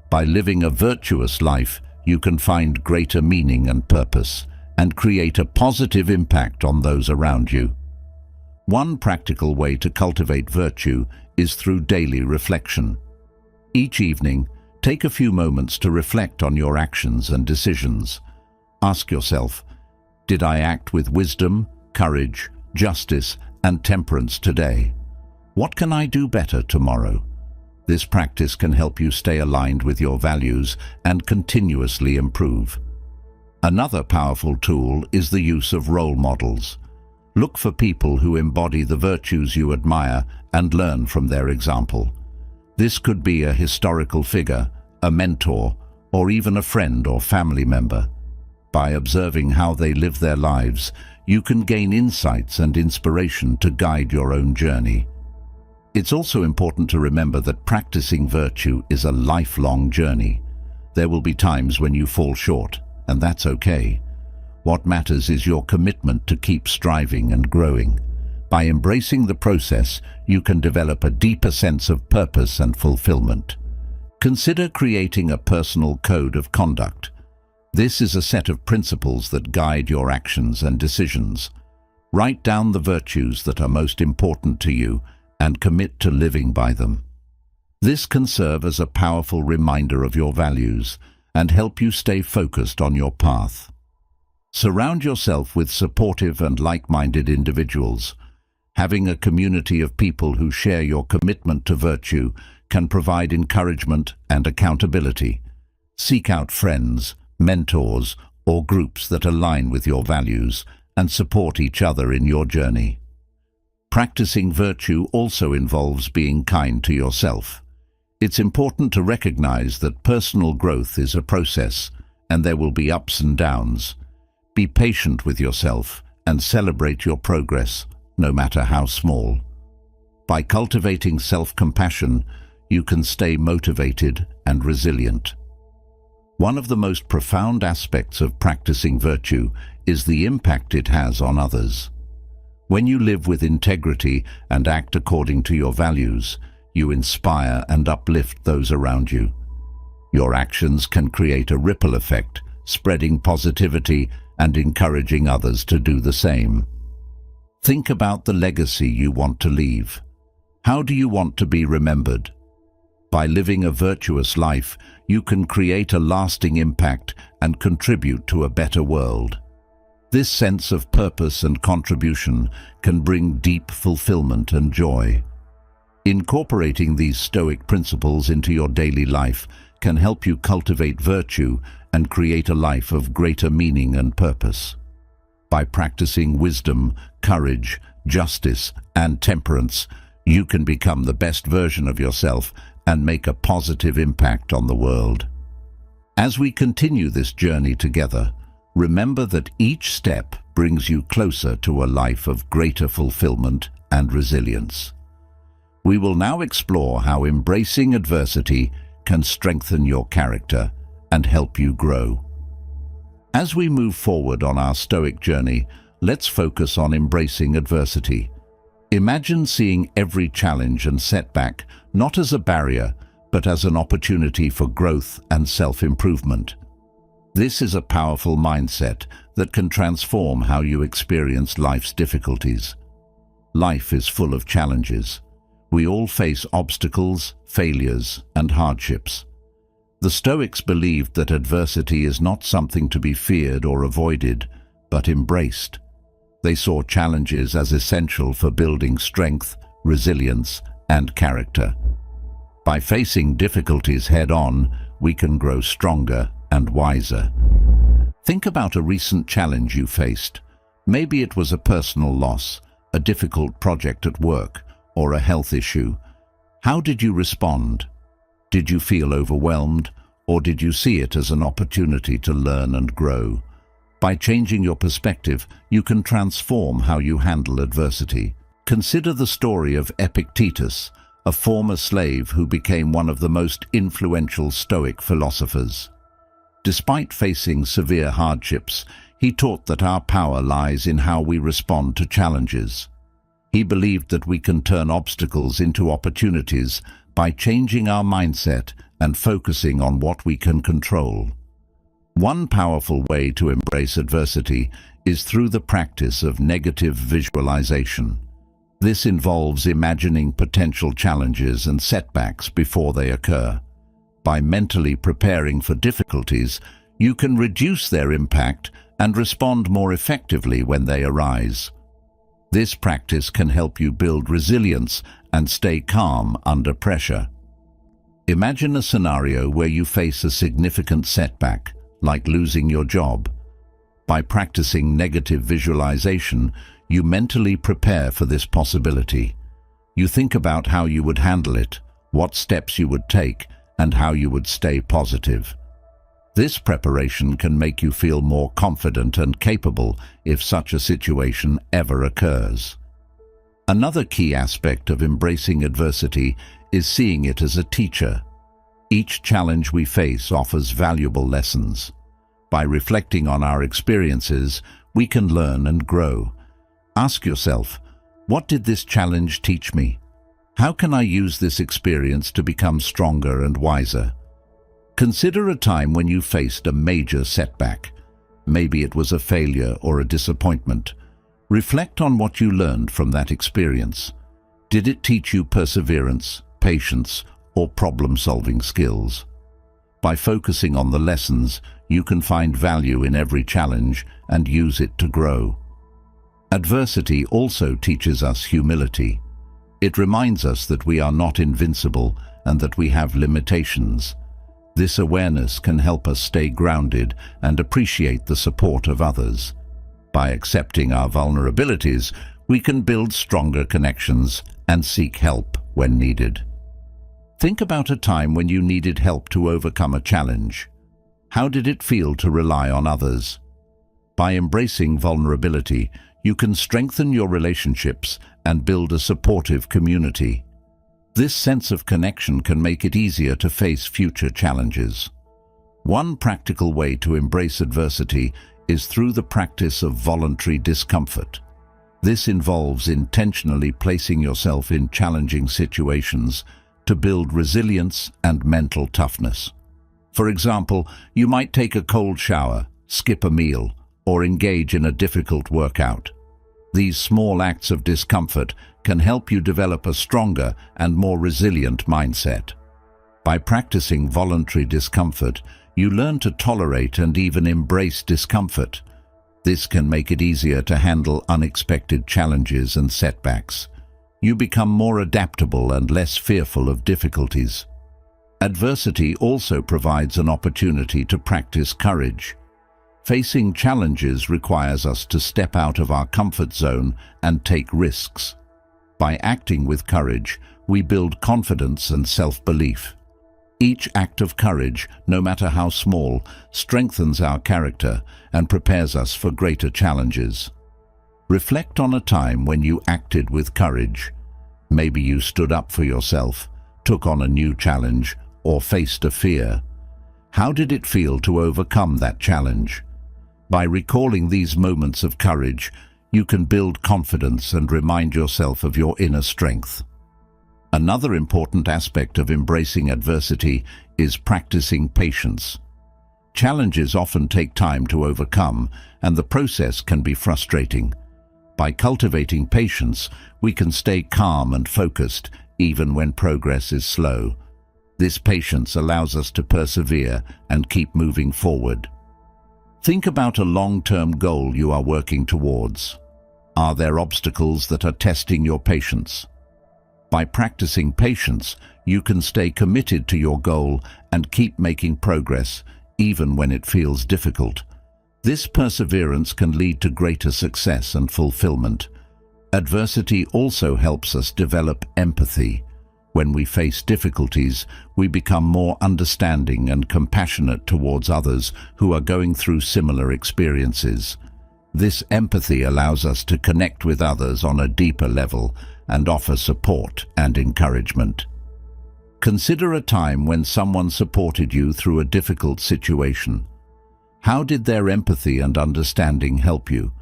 By living a virtuous life, you can find greater meaning and purpose, and create a positive impact on those around you. One practical way to cultivate virtue is through daily reflection. Each evening, take a few moments to reflect on your actions and decisions. Ask yourself, did I act with wisdom, courage, justice, and temperance today? What can I do better tomorrow? This practice can help you stay aligned with your values and continuously improve. Another powerful tool is the use of role models. Look for people who embody the virtues you admire and learn from their example. This could be a historical figure, a mentor, or even a friend or family member. By observing how they live their lives, you can gain insights and inspiration to guide your own journey. It's also important to remember that practicing virtue is a lifelong journey. There will be times when you fall short, and that's okay. What matters is your commitment to keep striving and growing. By embracing the process, you can develop a deeper sense of purpose and fulfillment. Consider creating a personal code of conduct. This is a set of principles that guide your actions and decisions. Write down the virtues that are most important to you and commit to living by them. This can serve as a powerful reminder of your values and help you stay focused on your path. Surround yourself with supportive and like-minded individuals. Having a community of people who share your commitment to virtue can provide encouragement and accountability. Seek out friends, mentors, or groups that align with your values and support each other in your journey. Practicing virtue also involves being kind to yourself. It's important to recognize that personal growth is a process, and there will be ups and downs. Be patient with yourself and celebrate your progress, no matter how small. By cultivating self-compassion, you can stay motivated and resilient. One of the most profound aspects of practicing virtue is the impact it has on others. When you live with integrity and act according to your values, you inspire and uplift those around you. Your actions can create a ripple effect, spreading positivity and encouraging others to do the same. Think about the legacy you want to leave. How do you want to be remembered? By living a virtuous life, you can create a lasting impact and contribute to a better world. This sense of purpose and contribution can bring deep fulfillment and joy. Incorporating these Stoic principles into your daily life can help you cultivate virtue and create a life of greater meaning and purpose. By practicing wisdom, courage, justice, and temperance, you can become the best version of yourself and make a positive impact on the world. As we continue this journey together, remember that each step brings you closer to a life of greater fulfillment and resilience. We will now explore how embracing adversity can strengthen your character and help you grow. As we move forward on our Stoic journey, let's focus on embracing adversity. Imagine seeing every challenge and setback not as a barrier, but as an opportunity for growth and self-improvement. This is a powerful mindset that can transform how you experience life's difficulties. Life is full of challenges. We all face obstacles, failures, and hardships. The Stoics believed that adversity is not something to be feared or avoided, but embraced. They saw challenges as essential for building strength, resilience, and character. By facing difficulties head-on, we can grow stronger and wiser. Think about a recent challenge you faced. Maybe it was a personal loss, a difficult project at work, or a health issue. How did you respond? Did you feel overwhelmed, or did you see it as an opportunity to learn and grow? By changing your perspective, you can transform how you handle adversity. Consider the story of Epictetus, a former slave who became one of the most influential Stoic philosophers. Despite facing severe hardships, he taught that our power lies in how we respond to challenges. He believed that we can turn obstacles into opportunities by changing our mindset and focusing on what we can control. One powerful way to embrace adversity is through the practice of negative visualization. This involves imagining potential challenges and setbacks before they occur. By mentally preparing for difficulties, you can reduce their impact and respond more effectively when they arise. This practice can help you build resilience and stay calm under pressure. Imagine a scenario where you face a significant setback, like losing your job. By practicing negative visualization, you mentally prepare for this possibility. You think about how you would handle it, what steps you would take, and how you would stay positive. This preparation can make you feel more confident and capable if such a situation ever occurs. Another key aspect of embracing adversity is seeing it as a teacher. Each challenge we face offers valuable lessons. By reflecting on our experiences, we can learn and grow. Ask yourself, what did this challenge teach me? How can I use this experience to become stronger and wiser? Consider a time when you faced a major setback. Maybe it was a failure or a disappointment. Reflect on what you learned from that experience. Did it teach you perseverance, patience, or problem-solving skills? By focusing on the lessons, you can find value in every challenge and use it to grow. Adversity also teaches us humility. It reminds us that we are not invincible and that we have limitations. This awareness can help us stay grounded and appreciate the support of others. By accepting our vulnerabilities, we can build stronger connections and seek help when needed. Think about a time when you needed help to overcome a challenge. How did it feel to rely on others? By embracing vulnerability, you can strengthen your relationships and build a supportive community. This sense of connection can make it easier to face future challenges. One practical way to embrace adversity is through the practice of voluntary discomfort. This involves intentionally placing yourself in challenging situations to build resilience and mental toughness. For example, you might take a cold shower, skip a meal, or engage in a difficult workout. These small acts of discomfort can help you develop a stronger and more resilient mindset. By practicing voluntary discomfort, you learn to tolerate and even embrace discomfort. This can make it easier to handle unexpected challenges and setbacks. You become more adaptable and less fearful of difficulties. Adversity also provides an opportunity to practice courage. Facing challenges requires us to step out of our comfort zone and take risks. By acting with courage, we build confidence and self-belief. Each act of courage, no matter how small, strengthens our character and prepares us for greater challenges. Reflect on a time when you acted with courage. Maybe you stood up for yourself, took on a new challenge, or faced a fear. How did it feel to overcome that challenge? By recalling these moments of courage, you can build confidence and remind yourself of your inner strength. Another important aspect of embracing adversity is practicing patience. Challenges often take time to overcome, and the process can be frustrating. By cultivating patience, we can stay calm and focused even when progress is slow. This patience allows us to persevere and keep moving forward. Think about a long-term goal you are working towards. Are there obstacles that are testing your patience? By practicing patience, you can stay committed to your goal and keep making progress, even when it feels difficult. This perseverance can lead to greater success and fulfillment. Adversity also helps us develop empathy. When we face difficulties, we become more understanding and compassionate towards others who are going through similar experiences. This empathy allows us to connect with others on a deeper level and offer support and encouragement. Consider a time when someone supported you through a difficult situation. How did their empathy and understanding help you?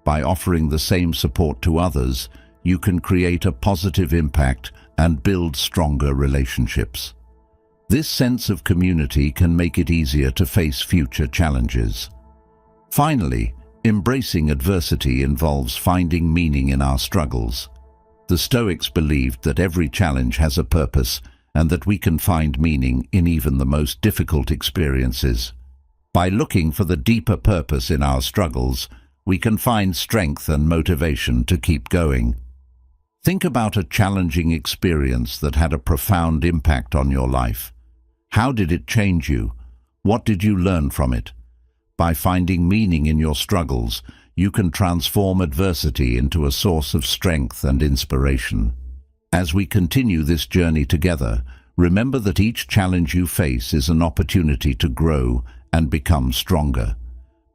By offering the same support to others, you can create a positive impact and build stronger relationships. This sense of community can make it easier to face future challenges. Finally, embracing adversity involves finding meaning in our struggles. The Stoics believed that every challenge has a purpose and that we can find meaning in even the most difficult experiences. By looking for the deeper purpose in our struggles, we can find strength and motivation to keep going. Think about a challenging experience that had a profound impact on your life. How did it change you? What did you learn from it? By finding meaning in your struggles, you can transform adversity into a source of strength and inspiration. As we continue this journey together, remember that each challenge you face is an opportunity to grow and become stronger.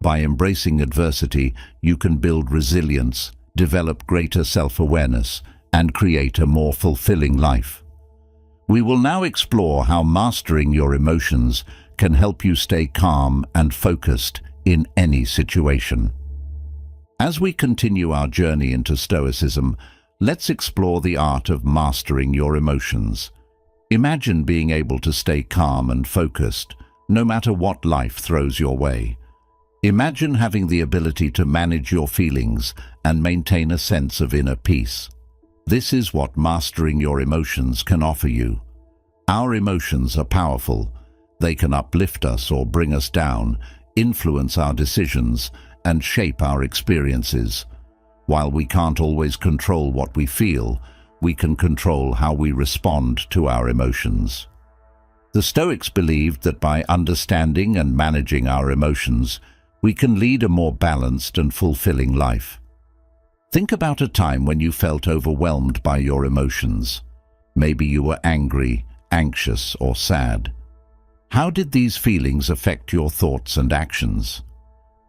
By embracing adversity, you can build resilience, develop greater self-awareness, and create a more fulfilling life. We will now explore how mastering your emotions can help you stay calm and focused in any situation. As we continue our journey into Stoicism, let's explore the art of mastering your emotions. Imagine being able to stay calm and focused, no matter what life throws your way. Imagine having the ability to manage your feelings and maintain a sense of inner peace. This is what mastering your emotions can offer you. Our emotions are powerful. They can uplift us or bring us down, influence our decisions, and shape our experiences. While we can't always control what we feel, we can control how we respond to our emotions. The Stoics believed that by understanding and managing our emotions, we can lead a more balanced and fulfilling life. Think about a time when you felt overwhelmed by your emotions. Maybe you were angry, anxious, or sad. How did these feelings affect your thoughts and actions?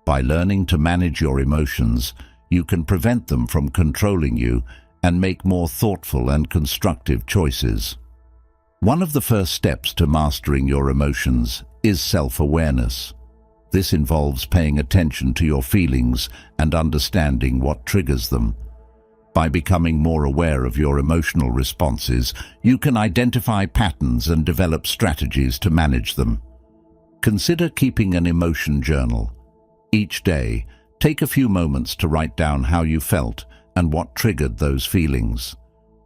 By learning to manage your emotions, you can prevent them from controlling you and make more thoughtful and constructive choices. One of the first steps to mastering your emotions is self-awareness. This involves paying attention to your feelings and understanding what triggers them. By becoming more aware of your emotional responses, you can identify patterns and develop strategies to manage them. Consider keeping an emotion journal. Each day, take a few moments to write down how you felt and what triggered those feelings.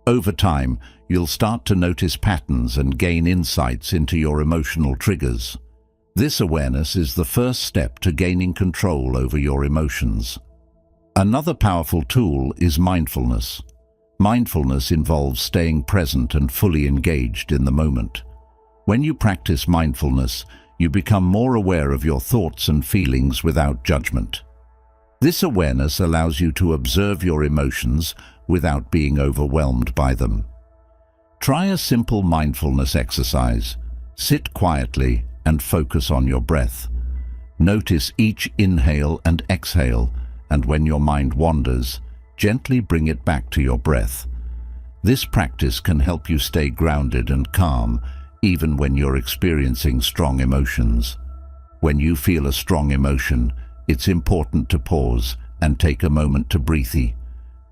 Over time, you'll start to notice patterns and gain insights into your emotional triggers. This awareness is the first step to gaining control over your emotions. Another powerful tool is mindfulness. Mindfulness involves staying present and fully engaged in the moment. When you practice mindfulness, you become more aware of your thoughts and feelings without judgment. This awareness allows you to observe your emotions without being overwhelmed by them. Try a simple mindfulness exercise. Sit quietly and focus on your breath. Notice each inhale and exhale, and when your mind wanders, gently bring it back to your breath. This practice can help you stay grounded and calm, even when you're experiencing strong emotions. When you feel a strong emotion, it's important to pause and take a moment to breathe.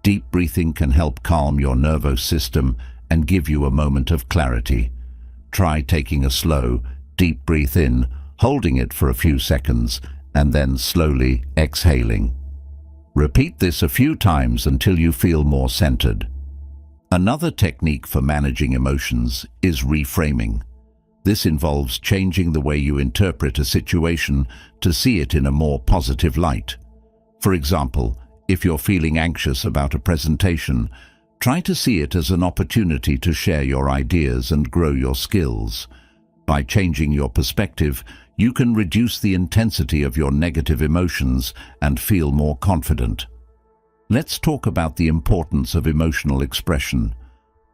Deep breathing can help calm your nervous system and give you a moment of clarity. Try taking a slow, deep breath in, holding it for a few seconds, and then slowly exhaling. Repeat this a few times until you feel more centered. Another technique for managing emotions is reframing. This involves changing the way you interpret a situation to see it in a more positive light. For example, if you're feeling anxious about a presentation, try to see it as an opportunity to share your ideas and grow your skills. By changing your perspective, you can reduce the intensity of your negative emotions and feel more confident. Let's talk about the importance of emotional expression.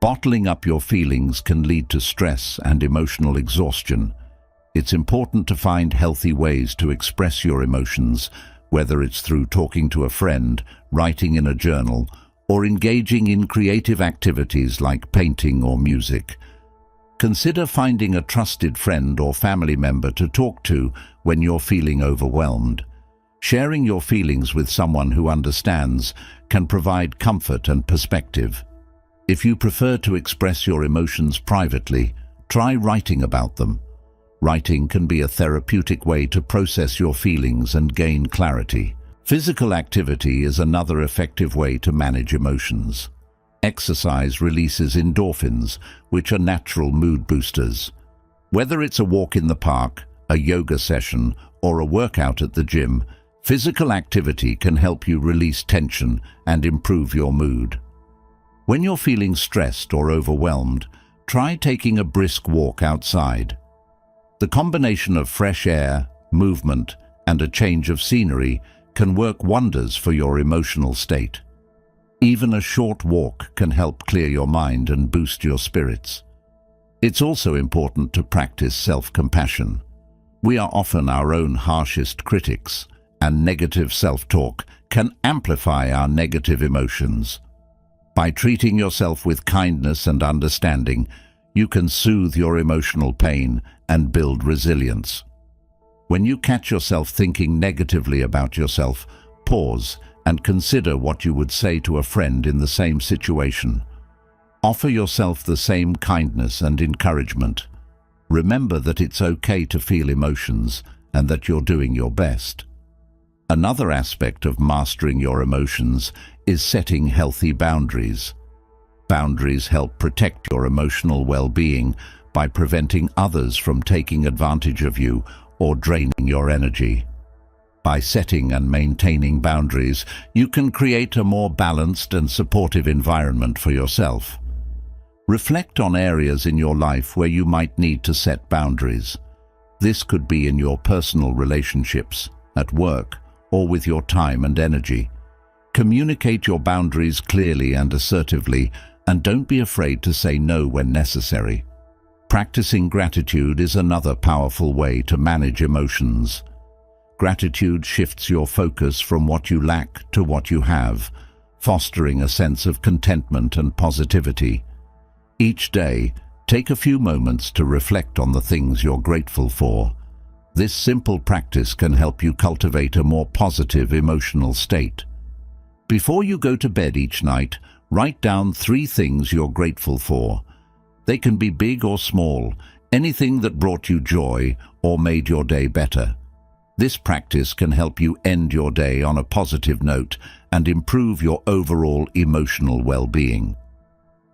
Bottling up your feelings can lead to stress and emotional exhaustion. It's important to find healthy ways to express your emotions, whether it's through talking to a friend, writing in a journal, or engaging in creative activities like painting or music. Consider finding a trusted friend or family member to talk to when you're feeling overwhelmed. Sharing your feelings with someone who understands can provide comfort and perspective. If you prefer to express your emotions privately, try writing about them. Writing can be a therapeutic way to process your feelings and gain clarity. Physical activity is another effective way to manage emotions. Exercise releases endorphins, which are natural mood boosters. Whether it's a walk in the park, a yoga session, or a workout at the gym, physical activity can help you release tension and improve your mood. When you're feeling stressed or overwhelmed, try taking a brisk walk outside. The combination of fresh air, movement, and a change of scenery can work wonders for your emotional state. Even a short walk can help clear your mind and boost your spirits. It's also important to practice self-compassion. We are often our own harshest critics, and negative self-talk can amplify our negative emotions. By treating yourself with kindness and understanding, you can soothe your emotional pain and build resilience. When you catch yourself thinking negatively about yourself, pause and consider what you would say to a friend in the same situation. Offer yourself the same kindness and encouragement. Remember that it's okay to feel emotions and that you're doing your best. Another aspect of mastering your emotions is setting healthy boundaries. Boundaries help protect your emotional well-being by preventing others from taking advantage of you or draining your energy. By setting and maintaining boundaries, you can create a more balanced and supportive environment for yourself. Reflect on areas in your life where you might need to set boundaries. This could be in your personal relationships, at work, or with your time and energy. Communicate your boundaries clearly and assertively, and don't be afraid to say no when necessary. Practicing gratitude is another powerful way to manage emotions. Gratitude shifts your focus from what you lack to what you have, fostering a sense of contentment and positivity. Each day, take a few moments to reflect on the things you're grateful for. This simple practice can help you cultivate a more positive emotional state. Before you go to bed each night, write down 3 things you're grateful for. They can be big or small, anything that brought you joy or made your day better. This practice can help you end your day on a positive note and improve your overall emotional well-being.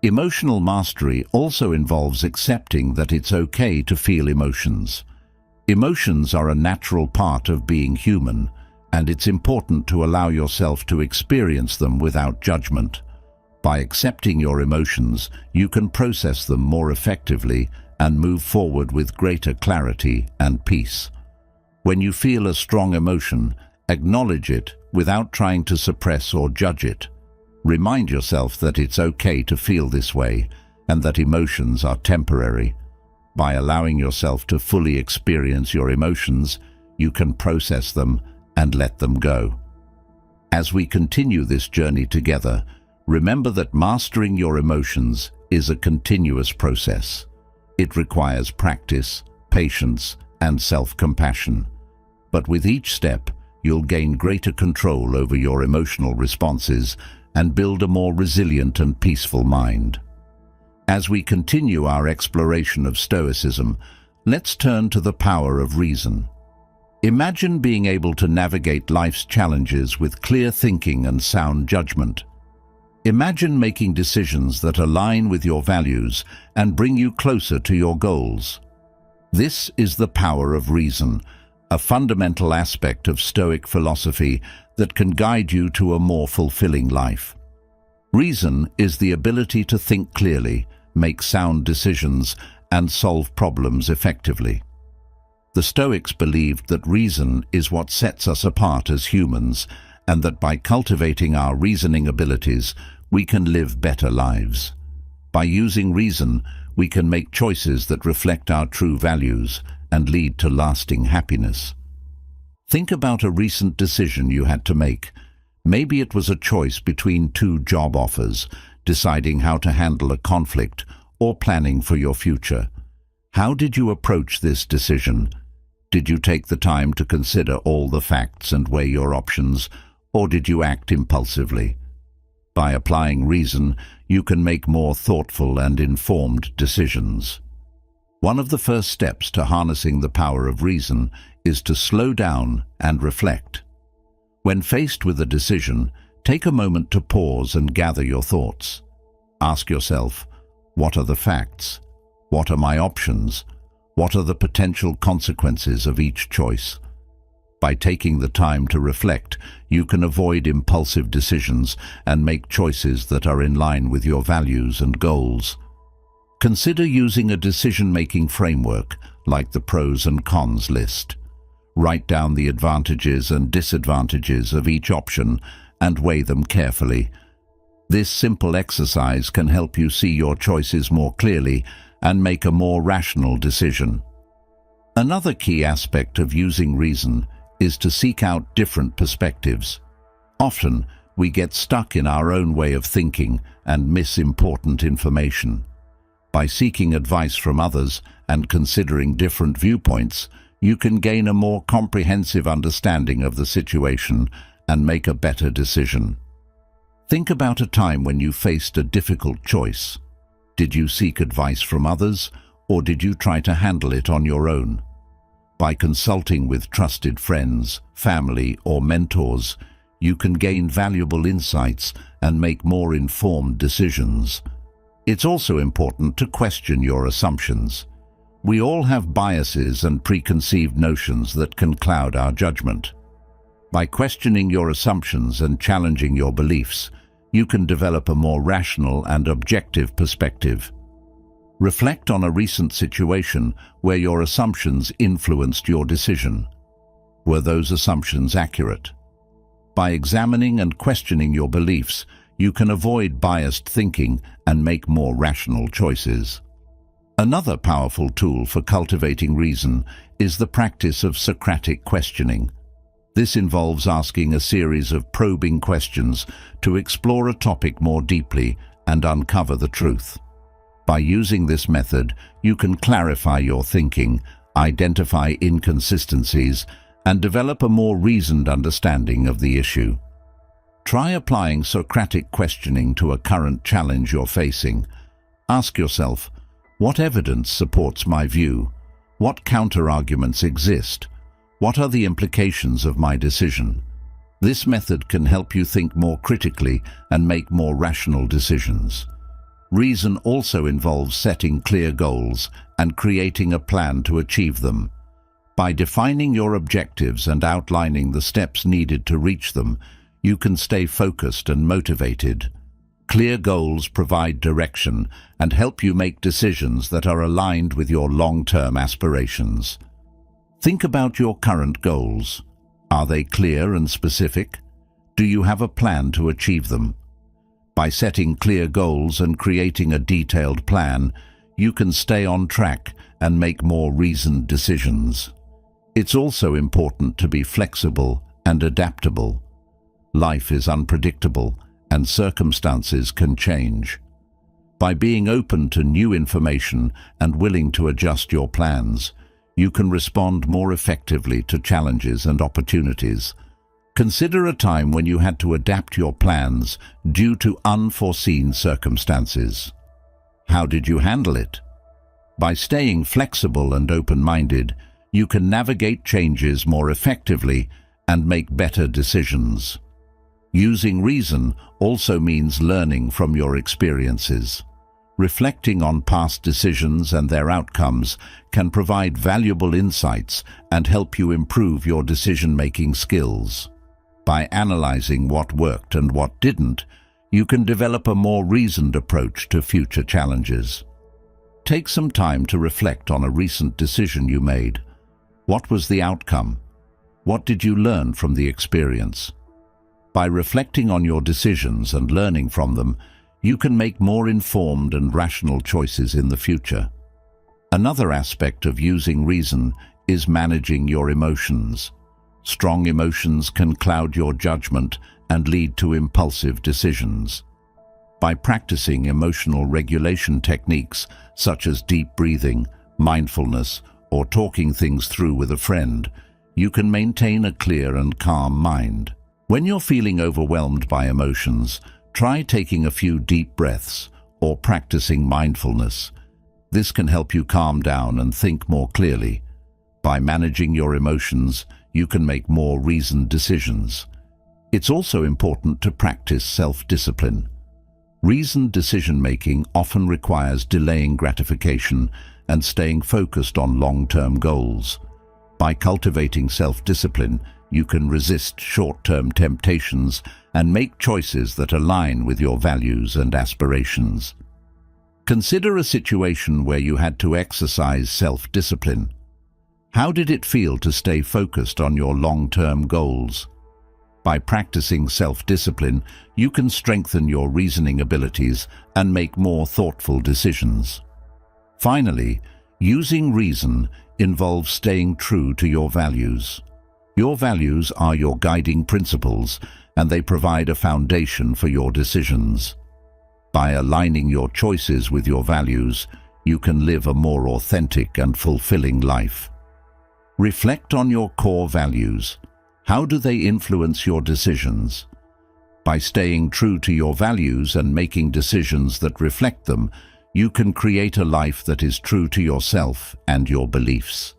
Emotional mastery also involves accepting that it's okay to feel emotions. Emotions are a natural part of being human, and it's important to allow yourself to experience them without judgment. By accepting your emotions, you can process them more effectively and move forward with greater clarity and peace. When you feel a strong emotion, acknowledge it without trying to suppress or judge it. Remind yourself that it's okay to feel this way and that emotions are temporary. By allowing yourself to fully experience your emotions, you can process them and let them go. As we continue this journey together, remember that mastering your emotions is a continuous process. It requires practice, patience, and self-compassion. But with each step, you'll gain greater control over your emotional responses and build a more resilient and peaceful mind. As we continue our exploration of Stoicism, let's turn to the power of reason. Imagine being able to navigate life's challenges with clear thinking and sound judgment. Imagine making decisions that align with your values and bring you closer to your goals. This is the power of reason, a fundamental aspect of Stoic philosophy that can guide you to a more fulfilling life. Reason is the ability to think clearly, make sound decisions, and solve problems effectively. The Stoics believed that reason is what sets us apart as humans, and that by cultivating our reasoning abilities, we can live better lives. By using reason, we can make choices that reflect our true values and lead to lasting happiness. Think about a recent decision you had to make. Maybe it was a choice between 2 job offers, deciding how to handle a conflict, or planning for your future. How did you approach this decision? Did you take the time to consider all the facts and weigh your options, or did you act impulsively? By applying reason, you can make more thoughtful and informed decisions. One of the first steps to harnessing the power of reason is to slow down and reflect. When faced with a decision, take a moment to pause and gather your thoughts. Ask yourself, what are the facts? What are my options? What are the potential consequences of each choice? By taking the time to reflect, you can avoid impulsive decisions and make choices that are in line with your values and goals. Consider using a decision-making framework like the pros and cons list. Write down the advantages and disadvantages of each option and weigh them carefully. This simple exercise can help you see your choices more clearly and make a more rational decision. Another key aspect of using reason is to seek out different perspectives. Often, we get stuck in our own way of thinking and miss important information. By seeking advice from others and considering different viewpoints, you can gain a more comprehensive understanding of the situation and make a better decision. Think about a time when you faced a difficult choice. Did you seek advice from others, or did you try to handle it on your own? By consulting with trusted friends, family, or mentors, you can gain valuable insights and make more informed decisions. It's also important to question your assumptions. We all have biases and preconceived notions that can cloud our judgment. By questioning your assumptions and challenging your beliefs, you can develop a more rational and objective perspective. Reflect on a recent situation where your assumptions influenced your decision. Were those assumptions accurate? By examining and questioning your beliefs, you can avoid biased thinking and make more rational choices. Another powerful tool for cultivating reason is the practice of Socratic questioning. This involves asking a series of probing questions to explore a topic more deeply and uncover the truth. By using this method, you can clarify your thinking, identify inconsistencies, and develop a more reasoned understanding of the issue. Try applying Socratic questioning to a current challenge you're facing. Ask yourself, what evidence supports my view? What counter-arguments exist? What are the implications of my decision? This method can help you think more critically and make more rational decisions. Reason also involves setting clear goals and creating a plan to achieve them. By defining your objectives and outlining the steps needed to reach them, you can stay focused and motivated. Clear goals provide direction and help you make decisions that are aligned with your long-term aspirations. Think about your current goals. Are they clear and specific? Do you have a plan to achieve them? By setting clear goals and creating a detailed plan, you can stay on track and make more reasoned decisions. It's also important to be flexible and adaptable. Life is unpredictable and circumstances can change. By being open to new information and willing to adjust your plans, you can respond more effectively to challenges and opportunities. Consider a time when you had to adapt your plans due to unforeseen circumstances. How did you handle it? By staying flexible and open-minded, you can navigate changes more effectively and make better decisions. Using reason also means learning from your experiences. Reflecting on past decisions and their outcomes can provide valuable insights and help you improve your decision-making skills. By analyzing what worked and what didn't, you can develop a more reasoned approach to future challenges. Take some time to reflect on a recent decision you made. What was the outcome? What did you learn from the experience? By reflecting on your decisions and learning from them, you can make more informed and rational choices in the future. Another aspect of using reason is managing your emotions. Strong emotions can cloud your judgment and lead to impulsive decisions. By practicing emotional regulation techniques such as deep breathing, mindfulness, or talking things through with a friend, you can maintain a clear and calm mind. When you're feeling overwhelmed by emotions, try taking a few deep breaths or practicing mindfulness. This can help you calm down and think more clearly. By managing your emotions, you can make more reasoned decisions. It's also important to practice self-discipline. Reasoned decision-making often requires delaying gratification and staying focused on long-term goals. By cultivating self-discipline, you can resist short-term temptations and make choices that align with your values and aspirations. Consider a situation where you had to exercise self-discipline. How did it feel to stay focused on your long-term goals? By practicing self-discipline, you can strengthen your reasoning abilities and make more thoughtful decisions. Finally, using reason involves staying true to your values. Your values are your guiding principles, and they provide a foundation for your decisions. By aligning your choices with your values, you can live a more authentic and fulfilling life. Reflect on your core values. How do they influence your decisions? By staying true to your values and making decisions that reflect them, you can create a life that is true to yourself and your beliefs.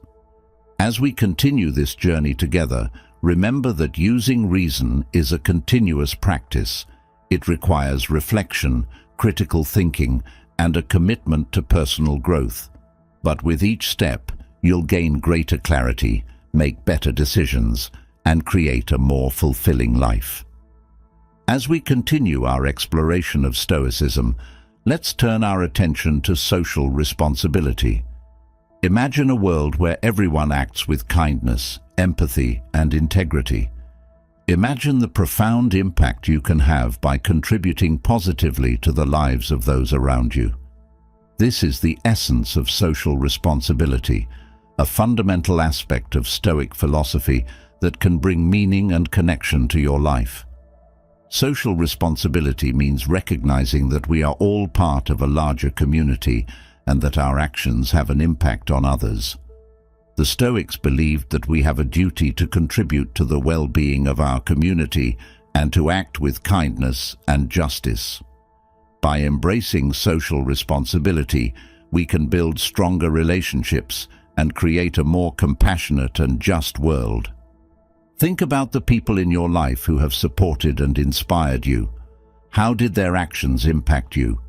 As we continue this journey together, remember that using reason is a continuous practice. It requires reflection, critical thinking, and a commitment to personal growth. But with each step, you'll gain greater clarity, make better decisions, and create a more fulfilling life. As we continue our exploration of Stoicism, let's turn our attention to social responsibility. Imagine a world where everyone acts with kindness, empathy, and integrity. Imagine the profound impact you can have by contributing positively to the lives of those around you. This is the essence of social responsibility, a fundamental aspect of Stoic philosophy that can bring meaning and connection to your life. Social responsibility means recognizing that we are all part of a larger community and that our actions have an impact on others. The Stoics believed that we have a duty to contribute to the well-being of our community and to act with kindness and justice. By embracing social responsibility, we can build stronger relationships and create a more compassionate and just world. Think about the people in your life who have supported and inspired you. How did their actions impact you?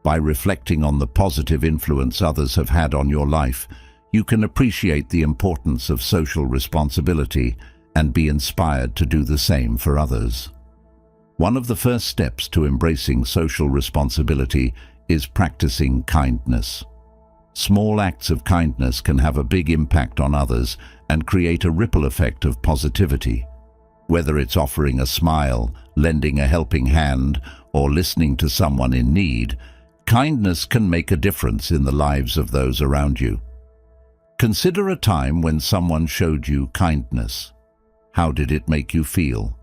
By reflecting on the positive influence others have had on your life, you can appreciate the importance of social responsibility and be inspired to do the same for others. One of the first steps to embracing social responsibility is practicing kindness. Small acts of kindness can have a big impact on others and create a ripple effect of positivity. Whether it's offering a smile, lending a helping hand, or listening to someone in need, kindness can make a difference in the lives of those around you. Consider a time when someone showed you kindness. How did it make you feel?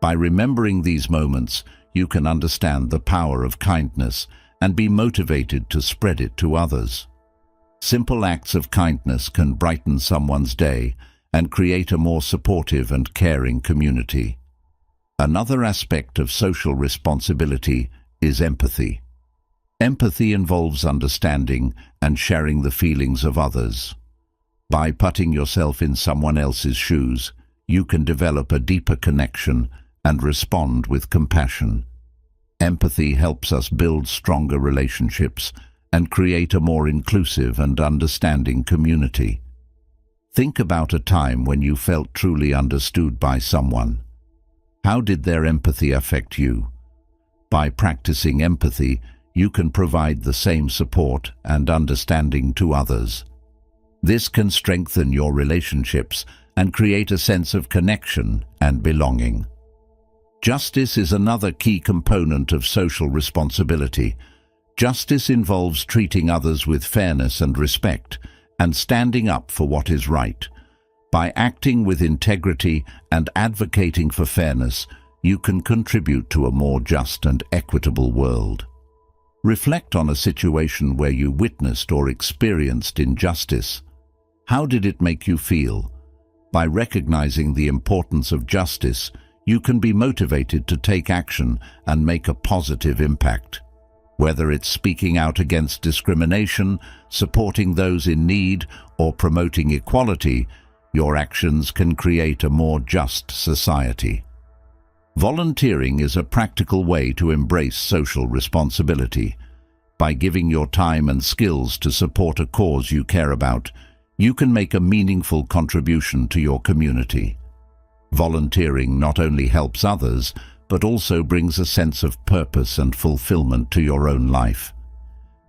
By remembering these moments, you can understand the power of kindness and be motivated to spread it to others. Simple acts of kindness can brighten someone's day and create a more supportive and caring community. Another aspect of social responsibility is empathy. Empathy involves understanding and sharing the feelings of others. By putting yourself in someone else's shoes, you can develop a deeper connection and respond with compassion. Empathy helps us build stronger relationships and create a more inclusive and understanding community. Think about a time when you felt truly understood by someone. How did their empathy affect you? By practicing empathy, you can provide the same support and understanding to others. This can strengthen your relationships and create a sense of connection and belonging. Justice is another key component of social responsibility. Justice involves treating others with fairness and respect and standing up for what is right. By acting with integrity and advocating for fairness, you can contribute to a more just and equitable world. Reflect on a situation where you witnessed or experienced injustice. How did it make you feel? By recognizing the importance of justice, you can be motivated to take action and make a positive impact. Whether it's speaking out against discrimination, supporting those in need, or promoting equality, your actions can create a more just society. Volunteering is a practical way to embrace social responsibility. By giving your time and skills to support a cause you care about, you can make a meaningful contribution to your community. Volunteering not only helps others, but also brings a sense of purpose and fulfillment to your own life.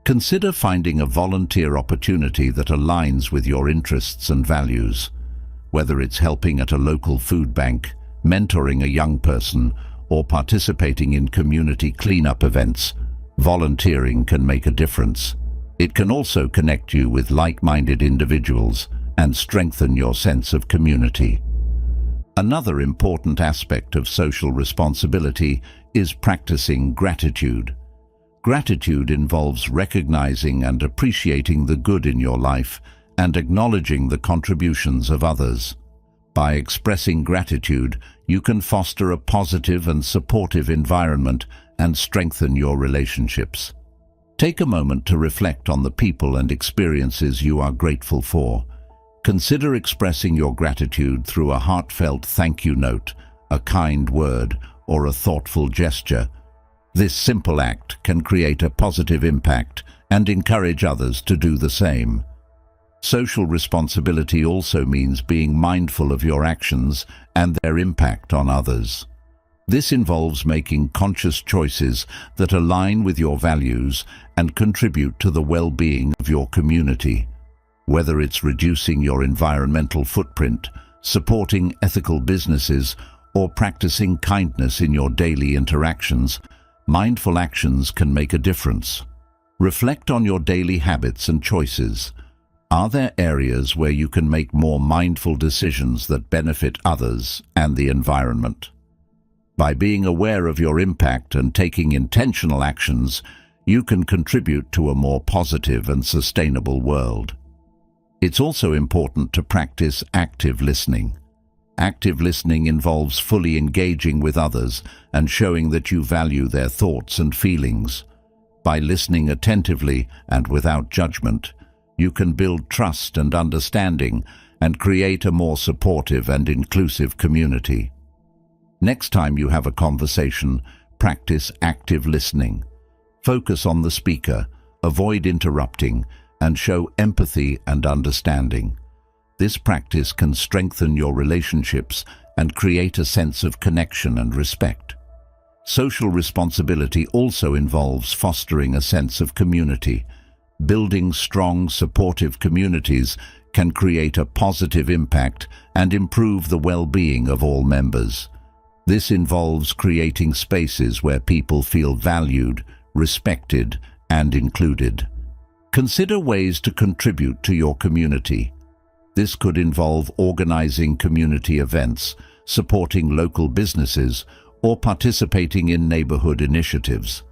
Consider finding a volunteer opportunity that aligns with your interests and values. Whether it's helping at a local food bank, mentoring a young person, or participating in community cleanup events, volunteering can make a difference. It can also connect you with like-minded individuals and strengthen your sense of community. Another important aspect of social responsibility is practicing gratitude. Gratitude involves recognizing and appreciating the good in your life and acknowledging the contributions of others. By expressing gratitude, you can foster a positive and supportive environment and strengthen your relationships. Take a moment to reflect on the people and experiences you are grateful for. Consider expressing your gratitude through a heartfelt thank you note, a kind word, or a thoughtful gesture. This simple act can create a positive impact and encourage others to do the same. Social responsibility also means being mindful of your actions and their impact on others. This involves making conscious choices that align with your values and contribute to the well-being of your community. Whether it's reducing your environmental footprint, supporting ethical businesses, or practicing kindness in your daily interactions, mindful actions can make a difference. Reflect on your daily habits and choices. Are there areas where you can make more mindful decisions that benefit others and the environment? By being aware of your impact and taking intentional actions, you can contribute to a more positive and sustainable world. It's also important to practice active listening. Active listening involves fully engaging with others and showing that you value their thoughts and feelings. By listening attentively and without judgment, you can build trust and understanding and create a more supportive and inclusive community. Next time you have a conversation, practice active listening. Focus on the speaker, avoid interrupting, and show empathy and understanding. This practice can strengthen your relationships and create a sense of connection and respect. Social responsibility also involves fostering a sense of community. Building strong, supportive communities can create a positive impact and improve the well-being of all members. This involves creating spaces where people feel valued, respected, and included. Consider ways to contribute to your community. This could involve organizing community events, supporting local businesses, or participating in neighborhood initiatives.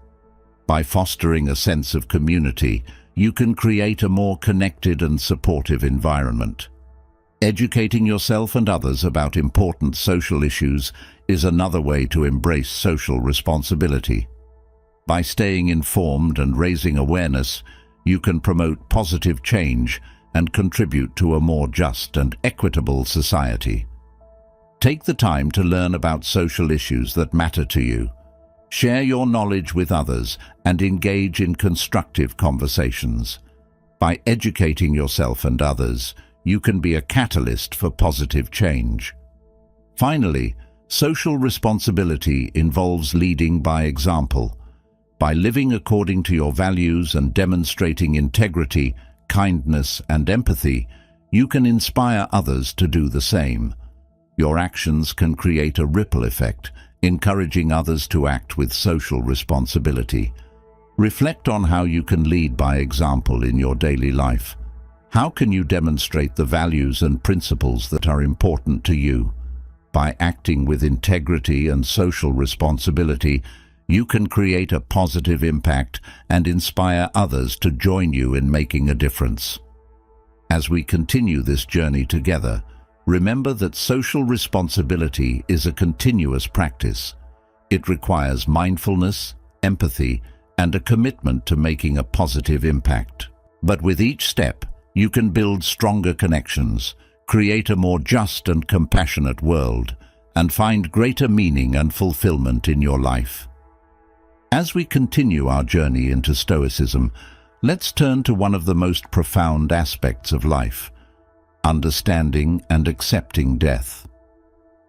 By fostering a sense of community, you can create a more connected and supportive environment. Educating yourself and others about important social issues is another way to embrace social responsibility. By staying informed and raising awareness, you can promote positive change and contribute to a more just and equitable society. Take the time to learn about social issues that matter to you. Share your knowledge with others and engage in constructive conversations. By educating yourself and others, you can be a catalyst for positive change. Finally, social responsibility involves leading by example. By living according to your values and demonstrating integrity, kindness, and empathy, you can inspire others to do the same. Your actions can create a ripple effect, encouraging others to act with social responsibility. Reflect on how you can lead by example in your daily life. How can you demonstrate the values and principles that are important to you? By acting with integrity and social responsibility, you can create a positive impact and inspire others to join you in making a difference. As we continue this journey together, remember that social responsibility is a continuous practice. It requires mindfulness, empathy, and a commitment to making a positive impact. But with each step, you can build stronger connections, create a more just and compassionate world, and find greater meaning and fulfillment in your life. As we continue our journey into Stoicism, let's turn to one of the most profound aspects of life: understanding and accepting death.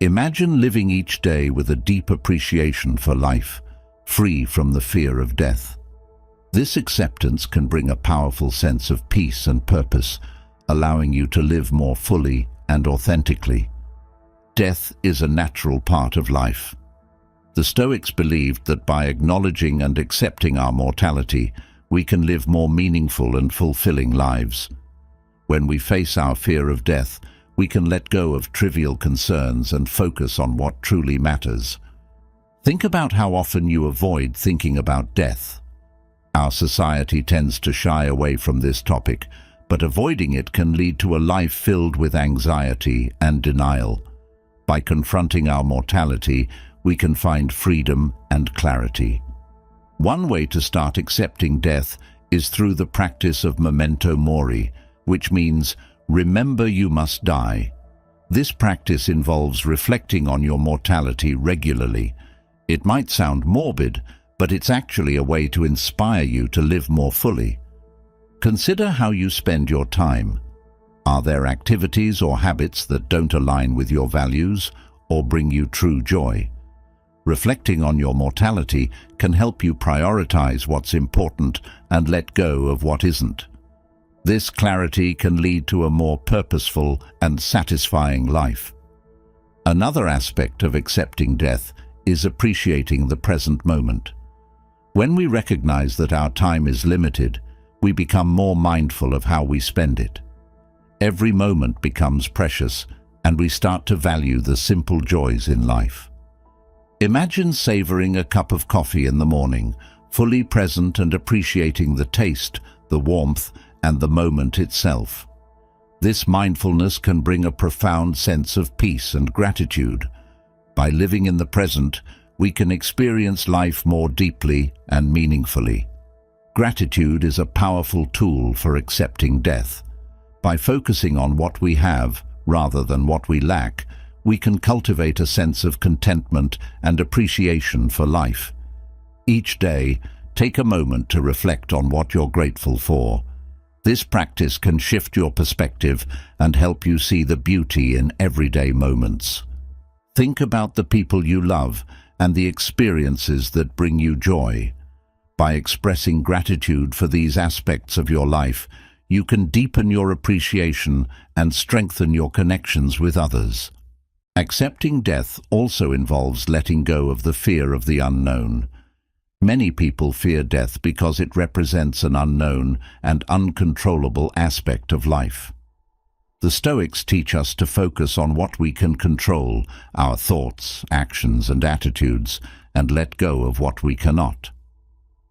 Imagine living each day with a deep appreciation for life, free from the fear of death. This acceptance can bring a powerful sense of peace and purpose, allowing you to live more fully and authentically. Death is a natural part of life. The Stoics believed that by acknowledging and accepting our mortality, we can live more meaningful and fulfilling lives. When we face our fear of death, we can let go of trivial concerns and focus on what truly matters. Think about how often you avoid thinking about death. Our society tends to shy away from this topic, but avoiding it can lead to a life filled with anxiety and denial. By confronting our mortality, we can find freedom and clarity. One way to start accepting death is through the practice of memento mori, which means remember you must die. This practice involves reflecting on your mortality regularly. It might sound morbid, but it's actually a way to inspire you to live more fully. Consider how you spend your time. Are there activities or habits that don't align with your values or bring you true joy? Reflecting on your mortality can help you prioritize what's important and let go of what isn't. This clarity can lead to a more purposeful and satisfying life. Another aspect of accepting death is appreciating the present moment. When we recognize that our time is limited, we become more mindful of how we spend it. Every moment becomes precious, and we start to value the simple joys in life. Imagine savoring a cup of coffee in the morning, fully present and appreciating the taste, the warmth, and the moment itself. This mindfulness can bring a profound sense of peace and gratitude. By living in the present, we can experience life more deeply and meaningfully. Gratitude is a powerful tool for accepting death. By focusing on what we have rather than what we lack, we can cultivate a sense of contentment and appreciation for life. Each day, take a moment to reflect on what you're grateful for. This practice can shift your perspective and help you see the beauty in everyday moments. Think about the people you love and the experiences that bring you joy. By expressing gratitude for these aspects of your life, you can deepen your appreciation and strengthen your connections with others. Accepting death also involves letting go of the fear of the unknown. Many people fear death because it represents an unknown and uncontrollable aspect of life. The Stoics teach us to focus on what we can control, our thoughts, actions, and attitudes, and let go of what we cannot.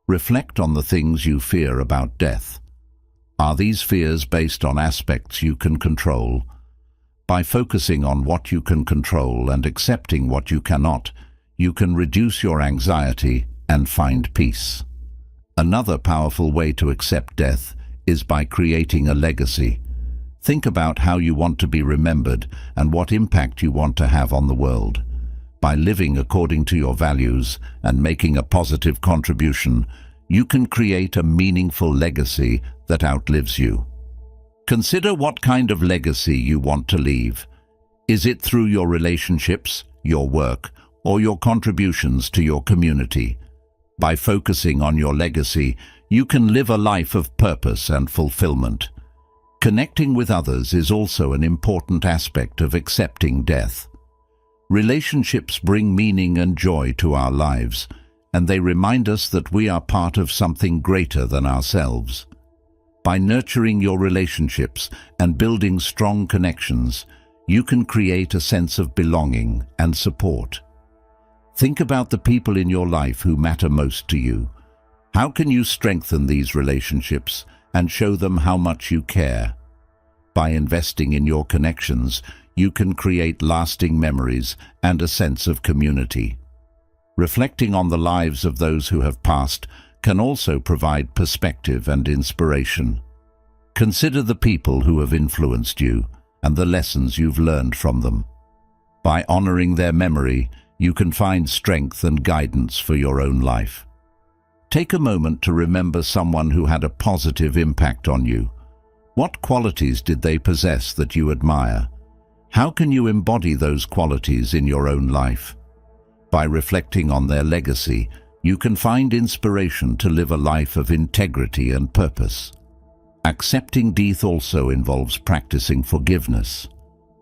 Reflect on the things you fear about death. Are these fears based on aspects you can control? By focusing on what you can control and accepting what you cannot, you can reduce your anxiety and find peace. Another powerful way to accept death is by creating a legacy. Think about how you want to be remembered and what impact you want to have on the world. By living according to your values and making a positive contribution, you can create a meaningful legacy that outlives you. Consider what kind of legacy you want to leave. Is it through your relationships, your work, or your contributions to your community? By focusing on your legacy, you can live a life of purpose and fulfillment. Connecting with others is also an important aspect of accepting death. Relationships bring meaning and joy to our lives, and they remind us that we are part of something greater than ourselves. By nurturing your relationships and building strong connections, you can create a sense of belonging and support. Think about the people in your life who matter most to you. How can you strengthen these relationships and show them how much you care? By investing in your connections, you can create lasting memories and a sense of community. Reflecting on the lives of those who have passed can also provide perspective and inspiration. Consider the people who have influenced you and the lessons you've learned from them. By honoring their memory, you can find strength and guidance for your own life. Take a moment to remember someone who had a positive impact on you. What qualities did they possess that you admire? How can you embody those qualities in your own life? By reflecting on their legacy, you can find inspiration to live a life of integrity and purpose. Accepting death also involves practicing forgiveness.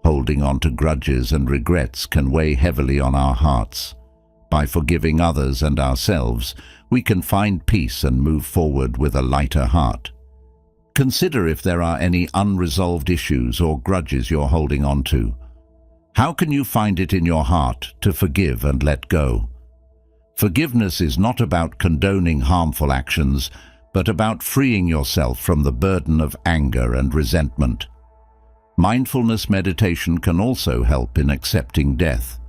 Holding on to grudges and regrets can weigh heavily on our hearts. By forgiving others and ourselves, we can find peace and move forward with a lighter heart. Consider if there are any unresolved issues or grudges you're holding on to. How can you find it in your heart to forgive and let go? Forgiveness is not about condoning harmful actions, but about freeing yourself from the burden of anger and resentment. Mindfulness meditation can also help in accepting death.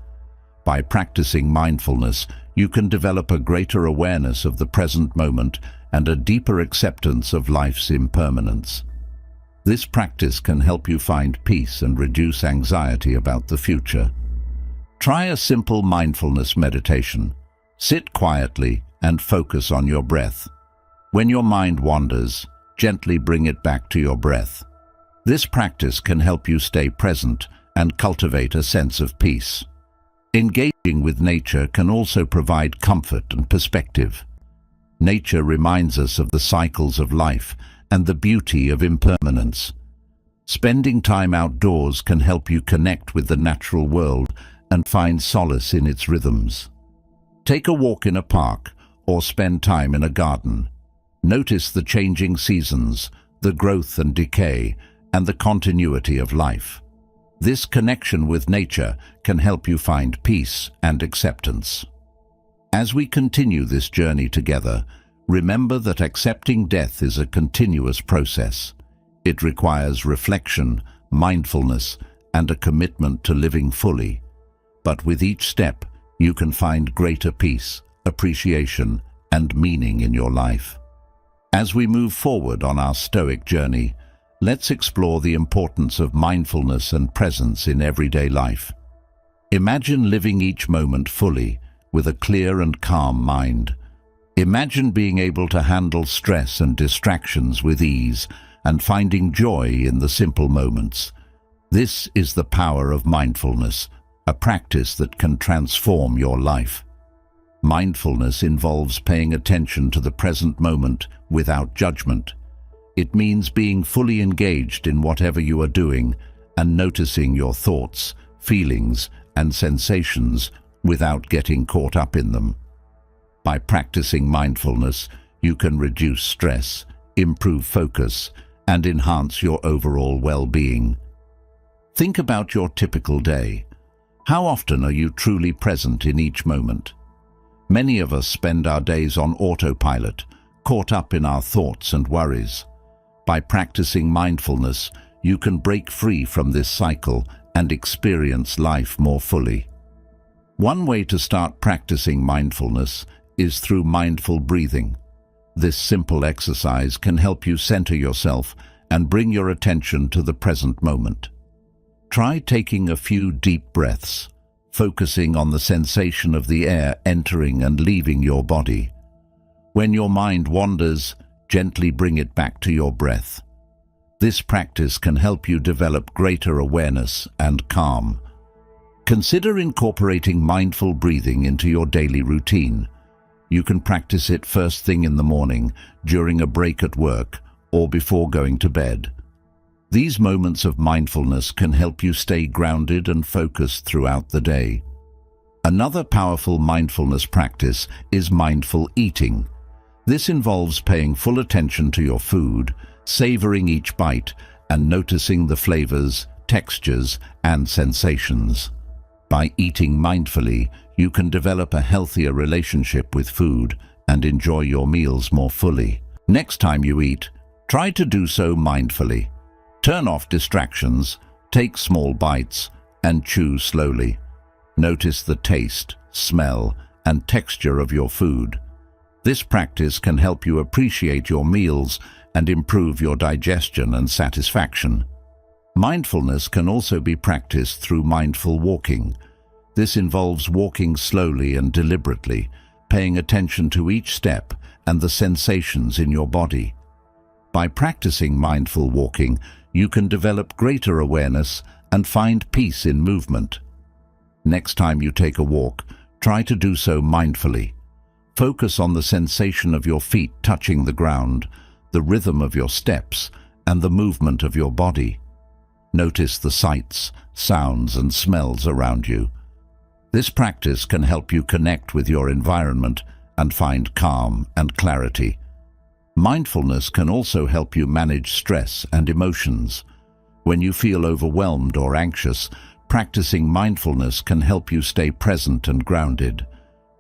By practicing mindfulness, you can develop a greater awareness of the present moment and a deeper acceptance of life's impermanence. This practice can help you find peace and reduce anxiety about the future. Try a simple mindfulness meditation. Sit quietly and focus on your breath. When your mind wanders, gently bring it back to your breath. This practice can help you stay present and cultivate a sense of peace. Engaging with nature can also provide comfort and perspective. Nature reminds us of the cycles of life and the beauty of impermanence. Spending time outdoors can help you connect with the natural world and find solace in its rhythms. Take a walk in a park or spend time in a garden. Notice the changing seasons, the growth and decay, and the continuity of life. This connection with nature can help you find peace and acceptance. As we continue this journey together, remember that accepting death is a continuous process. It requires reflection, mindfulness, and a commitment to living fully. But with each step, you can find greater peace, appreciation, and meaning in your life. As we move forward on our Stoic journey, let's explore the importance of mindfulness and presence in everyday life. Imagine living each moment fully, with a clear and calm mind. Imagine being able to handle stress and distractions with ease and finding joy in the simple moments. This is the power of mindfulness, a practice that can transform your life. Mindfulness involves paying attention to the present moment without judgment. It means being fully engaged in whatever you are doing and noticing your thoughts, feelings, and sensations without getting caught up in them. By practicing mindfulness, you can reduce stress, improve focus, and enhance your overall well-being. Think about your typical day. How often are you truly present in each moment? Many of us spend our days on autopilot, caught up in our thoughts and worries. By practicing mindfulness, you can break free from this cycle and experience life more fully. One way to start practicing mindfulness is through mindful breathing. This simple exercise can help you center yourself and bring your attention to the present moment. Try taking a few deep breaths, focusing on the sensation of the air entering and leaving your body. When your mind wanders, gently bring it back to your breath. This practice can help you develop greater awareness and calm. Consider incorporating mindful breathing into your daily routine. You can practice it first thing in the morning, during a break at work, or before going to bed. These moments of mindfulness can help you stay grounded and focused throughout the day. Another powerful mindfulness practice is mindful eating. This involves paying full attention to your food, savoring each bite, and noticing the flavors, textures, and sensations. By eating mindfully, you can develop a healthier relationship with food and enjoy your meals more fully. Next time you eat, try to do so mindfully. Turn off distractions, take small bites, and chew slowly. Notice the taste, smell, and texture of your food. This practice can help you appreciate your meals and improve your digestion and satisfaction. Mindfulness can also be practiced through mindful walking. This involves walking slowly and deliberately, paying attention to each step and the sensations in your body. By practicing mindful walking, you can develop greater awareness and find peace in movement. Next time you take a walk, try to do so mindfully. Focus on the sensation of your feet touching the ground, the rhythm of your steps, and the movement of your body. Notice the sights, sounds, and smells around you. This practice can help you connect with your environment and find calm and clarity. Mindfulness can also help you manage stress and emotions. When you feel overwhelmed or anxious, practicing mindfulness can help you stay present and grounded.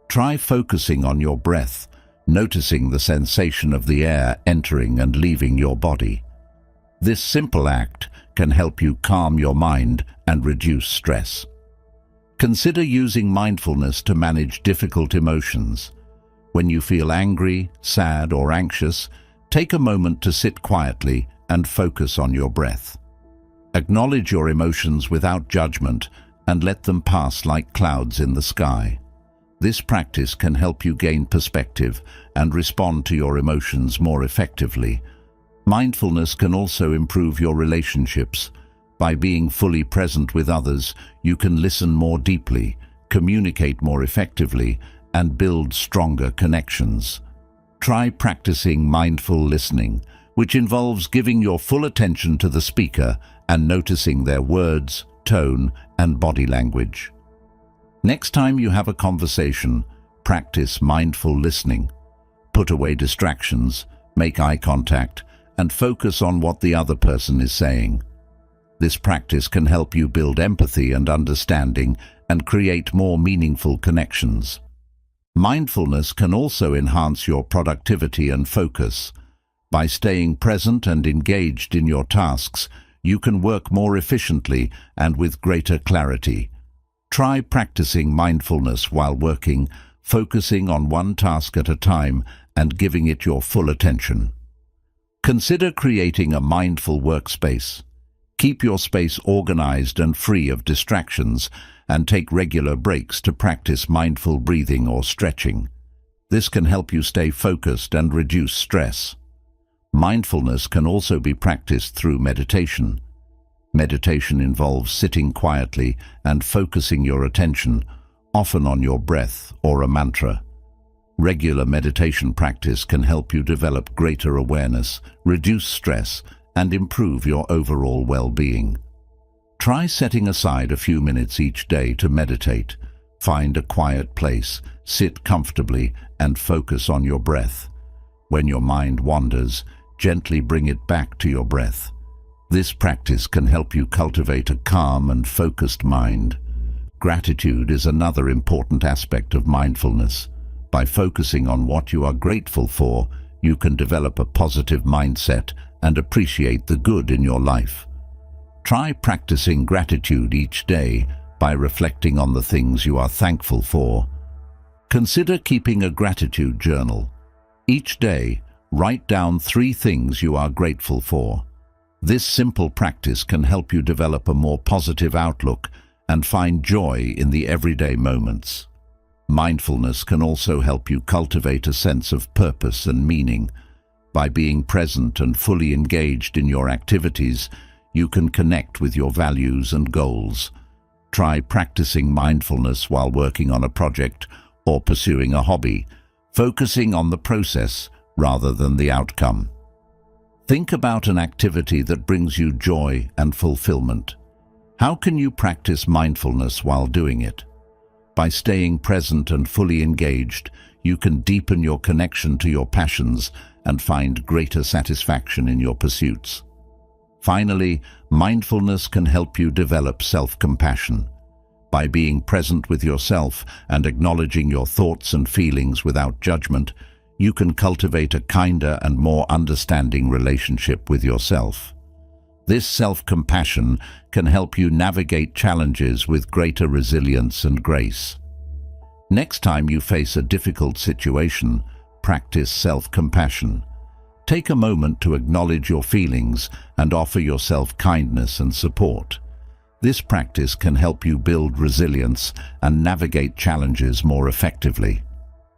Try focusing on your breath, noticing the sensation of the air entering and leaving your body. This simple act can help you calm your mind and reduce stress. Consider using mindfulness to manage difficult emotions. When you feel angry, sad, or anxious, take a moment to sit quietly and focus on your breath. Acknowledge your emotions without judgment and let them pass like clouds in the sky. This practice can help you gain perspective and respond to your emotions more effectively. Mindfulness can also improve your relationships. By being fully present with others, you can listen more deeply, communicate more effectively, and build stronger connections. Try practicing mindful listening, which involves giving your full attention to the speaker and noticing their words, tone, and body language. Next time you have a conversation, practice mindful listening. Put away distractions, make eye contact, and focus on what the other person is saying. This practice can help you build empathy and understanding and create more meaningful connections. Mindfulness can also enhance your productivity and focus. By staying present and engaged in your tasks, you can work more efficiently and with greater clarity. Try practicing mindfulness while working, focusing on one task at a time and giving it your full attention. Consider creating a mindful workspace. Keep your space organized and free of distractions, and take regular breaks to practice mindful breathing or stretching. This can help you stay focused and reduce stress. Mindfulness can also be practiced through meditation. Meditation involves sitting quietly and focusing your attention, often on your breath or a mantra. Regular meditation practice can help you develop greater awareness, reduce stress, and improve your overall well-being. Try setting aside a few minutes each day to meditate. Find a quiet place, sit comfortably, and focus on your breath. When your mind wanders, gently bring it back to your breath. This practice can help you cultivate a calm and focused mind. Gratitude is another important aspect of mindfulness. By focusing on what you are grateful for, you can develop a positive mindset and appreciate the good in your life. Try practicing gratitude each day by reflecting on the things you are thankful for. Consider keeping a gratitude journal. Each day, write down 3 things you are grateful for. This simple practice can help you develop a more positive outlook and find joy in the everyday moments. Mindfulness can also help you cultivate a sense of purpose and meaning. By being present and fully engaged in your activities, you can connect with your values and goals. Try practicing mindfulness while working on a project or pursuing a hobby, focusing on the process rather than the outcome. Think about an activity that brings you joy and fulfillment. How can you practice mindfulness while doing it? By staying present and fully engaged, you can deepen your connection to your passions and find greater satisfaction in your pursuits. Finally, mindfulness can help you develop self-compassion. By being present with yourself and acknowledging your thoughts and feelings without judgment, you can cultivate a kinder and more understanding relationship with yourself. This self-compassion can help you navigate challenges with greater resilience and grace. Next time you face a difficult situation, practice self-compassion. Take a moment to acknowledge your feelings and offer yourself kindness and support. This practice can help you build resilience and navigate challenges more effectively.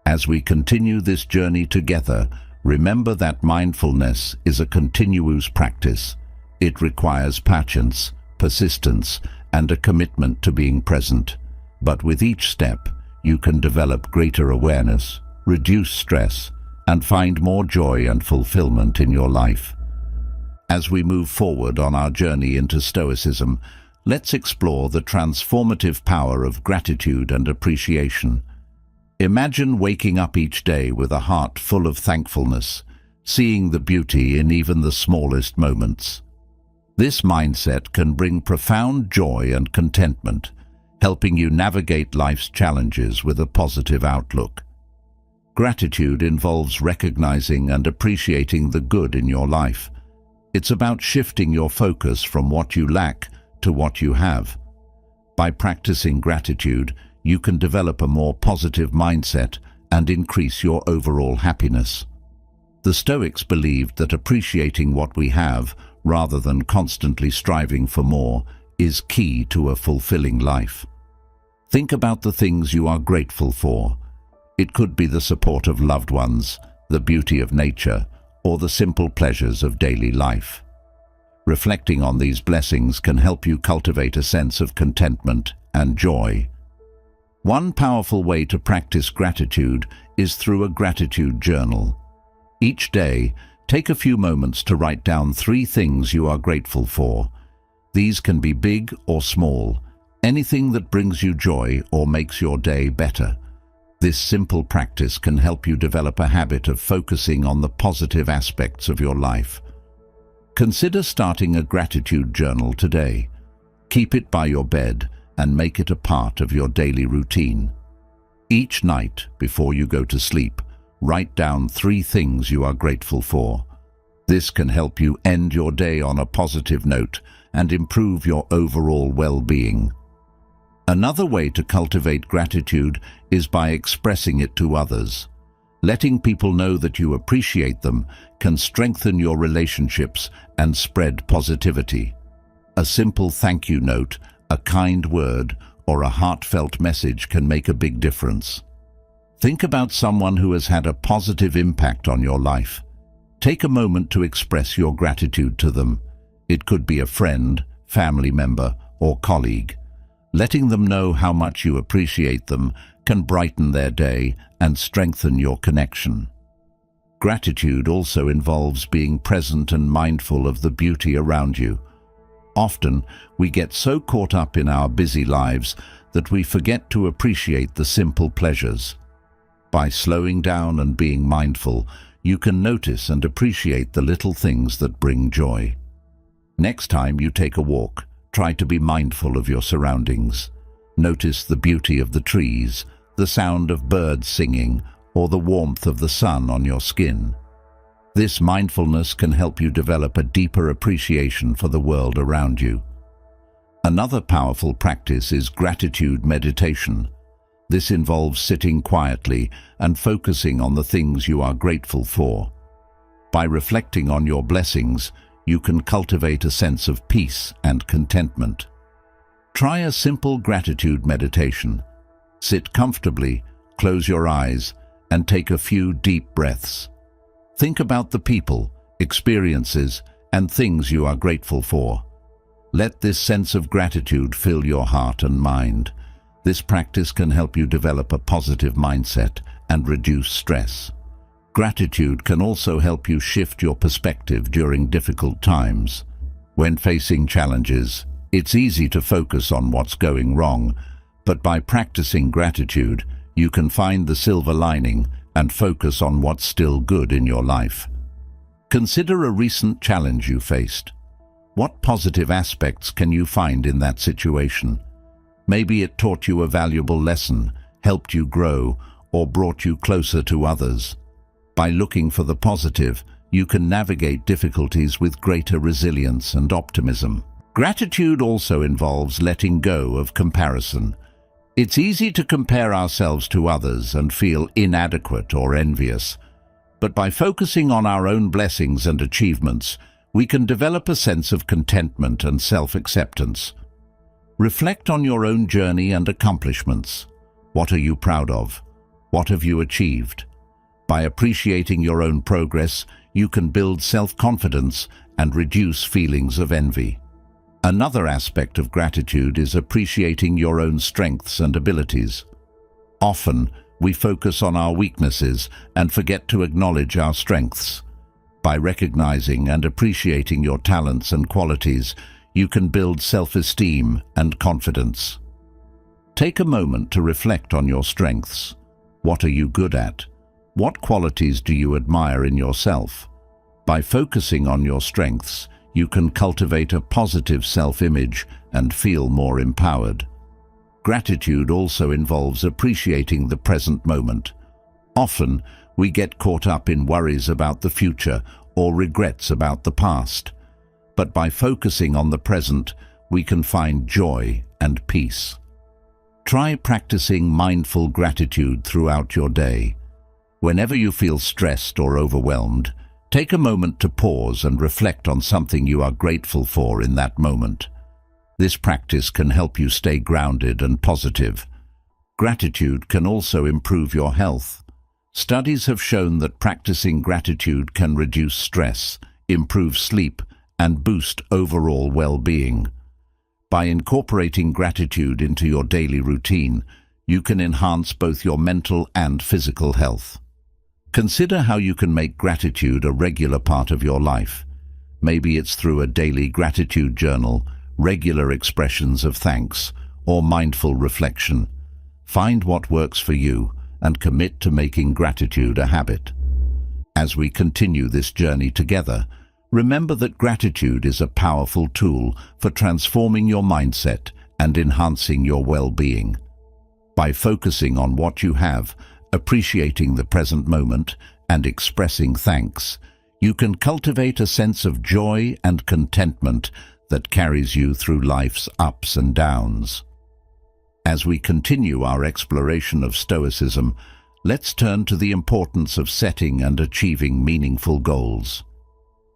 As we continue this journey together, remember that mindfulness is a continuous practice. It requires patience, persistence, and a commitment to being present. But with each step, you can develop greater awareness, reduce stress, and find more joy and fulfillment in your life. As we move forward on our journey into Stoicism, let's explore the transformative power of gratitude and appreciation. Imagine waking up each day with a heart full of thankfulness, seeing the beauty in even the smallest moments. This mindset can bring profound joy and contentment, helping you navigate life's challenges with a positive outlook. Gratitude involves recognizing and appreciating the good in your life. It's about shifting your focus from what you lack to what you have. By practicing gratitude, you can develop a more positive mindset and increase your overall happiness. The Stoics believed that appreciating what we have, rather than constantly striving for more, is key to a fulfilling life. Think about the things you are grateful for. It could be the support of loved ones, the beauty of nature, or the simple pleasures of daily life. Reflecting on these blessings can help you cultivate a sense of contentment and joy. One powerful way to practice gratitude is through a gratitude journal. Each day, take a few moments to write down 3 things you are grateful for. These can be big or small, anything that brings you joy or makes your day better. This simple practice can help you develop a habit of focusing on the positive aspects of your life. Consider starting a gratitude journal today. Keep it by your bed and make it a part of your daily routine. Each night, before you go to sleep, write down 3 things you are grateful for. This can help you end your day on a positive note and improve your overall well-being. Another way to cultivate gratitude is by expressing it to others. Letting people know that you appreciate them can strengthen your relationships and spread positivity. A simple thank you note, a kind word, or a heartfelt message can make a big difference. Think about someone who has had a positive impact on your life. Take a moment to express your gratitude to them. It could be a friend, family member, or colleague. Letting them know how much you appreciate them can brighten their day and strengthen your connection. Gratitude also involves being present and mindful of the beauty around you. Often, we get so caught up in our busy lives that we forget to appreciate the simple pleasures. By slowing down and being mindful, you can notice and appreciate the little things that bring joy. Next time you take a walk, try to be mindful of your surroundings. Notice the beauty of the trees, the sound of birds singing, or the warmth of the sun on your skin. This mindfulness can help you develop a deeper appreciation for the world around you. Another powerful practice is gratitude meditation. This involves sitting quietly and focusing on the things you are grateful for. By reflecting on your blessings, you can cultivate a sense of peace and contentment. Try a simple gratitude meditation. Sit comfortably, close your eyes, and take a few deep breaths. Think about the people, experiences, and things you are grateful for. Let this sense of gratitude fill your heart and mind. This practice can help you develop a positive mindset and reduce stress. Gratitude can also help you shift your perspective during difficult times. When facing challenges, it's easy to focus on what's going wrong, but by practicing gratitude, you can find the silver lining and focus on what's still good in your life. Consider a recent challenge you faced. What positive aspects can you find in that situation? Maybe it taught you a valuable lesson, helped you grow, or brought you closer to others. By looking for the positive, you can navigate difficulties with greater resilience and optimism. Gratitude also involves letting go of comparison. It's easy to compare ourselves to others and feel inadequate or envious. But by focusing on our own blessings and achievements, we can develop a sense of contentment and self-acceptance. Reflect on your own journey and accomplishments. What are you proud of? What have you achieved? By appreciating your own progress, you can build self-confidence and reduce feelings of envy. Another aspect of gratitude is appreciating your own strengths and abilities. Often, we focus on our weaknesses and forget to acknowledge our strengths. By recognizing and appreciating your talents and qualities, you can build self-esteem and confidence. Take a moment to reflect on your strengths. What are you good at? What qualities do you admire in yourself? By focusing on your strengths, you can cultivate a positive self-image and feel more empowered. Gratitude also involves appreciating the present moment. Often, we get caught up in worries about the future or regrets about the past. But by focusing on the present, we can find joy and peace. Try practicing mindful gratitude throughout your day. Whenever you feel stressed or overwhelmed, take a moment to pause and reflect on something you are grateful for in that moment. This practice can help you stay grounded and positive. Gratitude can also improve your health. Studies have shown that practicing gratitude can reduce stress, improve sleep, and boost overall well-being. By incorporating gratitude into your daily routine, you can enhance both your mental and physical health. Consider how you can make gratitude a regular part of your life. Maybe it's through a daily gratitude journal, regular expressions of thanks, or mindful reflection. Find what works for you and commit to making gratitude a habit. As we continue this journey together, remember that gratitude is a powerful tool for transforming your mindset and enhancing your well-being. By focusing on what you have, appreciating the present moment, and expressing thanks, you can cultivate a sense of joy and contentment that carries you through life's ups and downs. As we continue our exploration of Stoicism, let's turn to the importance of setting and achieving meaningful goals.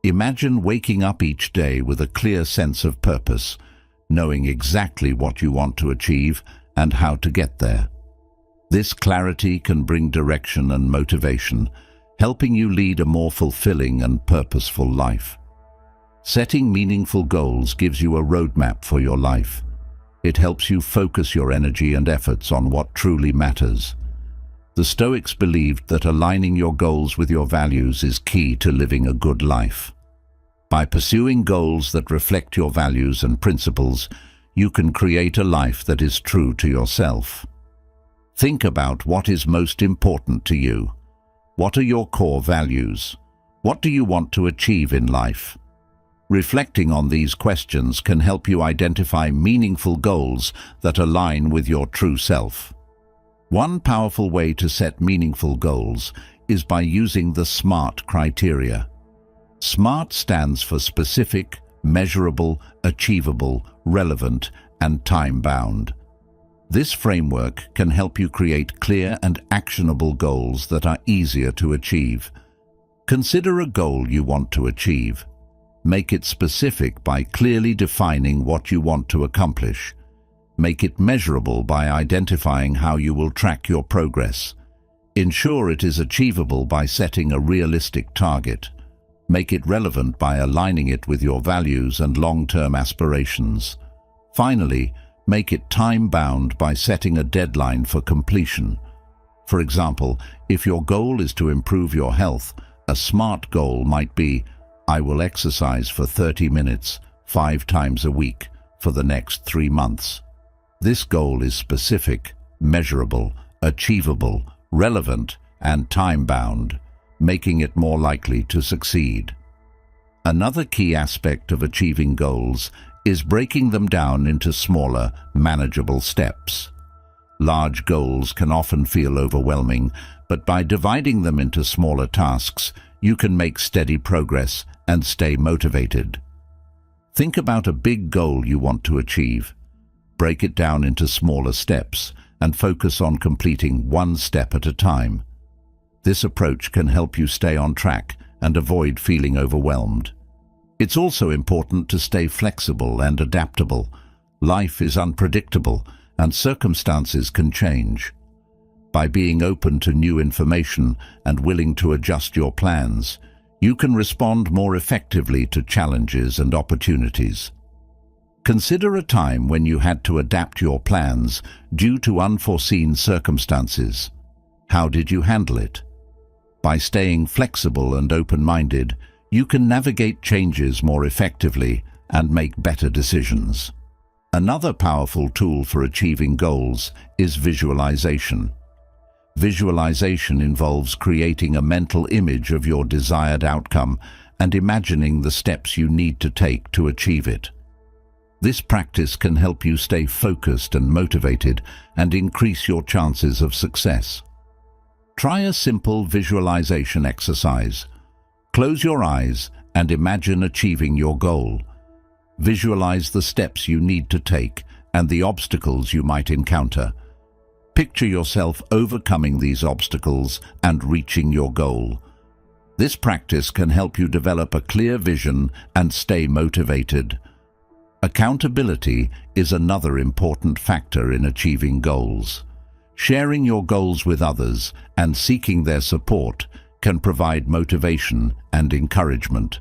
Imagine waking up each day with a clear sense of purpose, knowing exactly what you want to achieve and how to get there. This clarity can bring direction and motivation, helping you lead a more fulfilling and purposeful life. Setting meaningful goals gives you a roadmap for your life. It helps you focus your energy and efforts on what truly matters. The Stoics believed that aligning your goals with your values is key to living a good life. By pursuing goals that reflect your values and principles, you can create a life that is true to yourself. Think about what is most important to you. What are your core values? What do you want to achieve in life? Reflecting on these questions can help you identify meaningful goals that align with your true self. One powerful way to set meaningful goals is by using the SMART criteria. SMART stands for specific, measurable, achievable, relevant, and time-bound. This framework can help you create clear and actionable goals that are easier to achieve. Consider a goal you want to achieve. Make it specific by clearly defining what you want to accomplish. Make it measurable by identifying how you will track your progress. Ensure it is achievable by setting a realistic target. Make it relevant by aligning it with your values and long-term aspirations. Finally, make it time-bound by setting a deadline for completion. For example, if your goal is to improve your health, a SMART goal might be, I will exercise for 30 minutes, 5 times a week, for the next 3 months. This goal is specific, measurable, achievable, relevant, and time-bound, making it more likely to succeed. Another key aspect of achieving goals is breaking them down into smaller, manageable steps. Large goals can often feel overwhelming, but by dividing them into smaller tasks, you can make steady progress and stay motivated. Think about a big goal you want to achieve. Break it down into smaller steps and focus on completing one step at a time. This approach can help you stay on track and avoid feeling overwhelmed. It's also important to stay flexible and adaptable. Life is unpredictable and circumstances can change. By being open to new information and willing to adjust your plans, you can respond more effectively to challenges and opportunities. Consider a time when you had to adapt your plans due to unforeseen circumstances. How did you handle it? By staying flexible and open-minded, you can navigate changes more effectively and make better decisions. Another powerful tool for achieving goals is visualization. Visualization involves creating a mental image of your desired outcome and imagining the steps you need to take to achieve it. This practice can help you stay focused and motivated and increase your chances of success. Try a simple visualization exercise. Close your eyes and imagine achieving your goal. Visualize the steps you need to take and the obstacles you might encounter. Picture yourself overcoming these obstacles and reaching your goal. This practice can help you develop a clear vision and stay motivated. Accountability is another important factor in achieving goals. Sharing your goals with others and seeking their support can provide motivation and encouragement.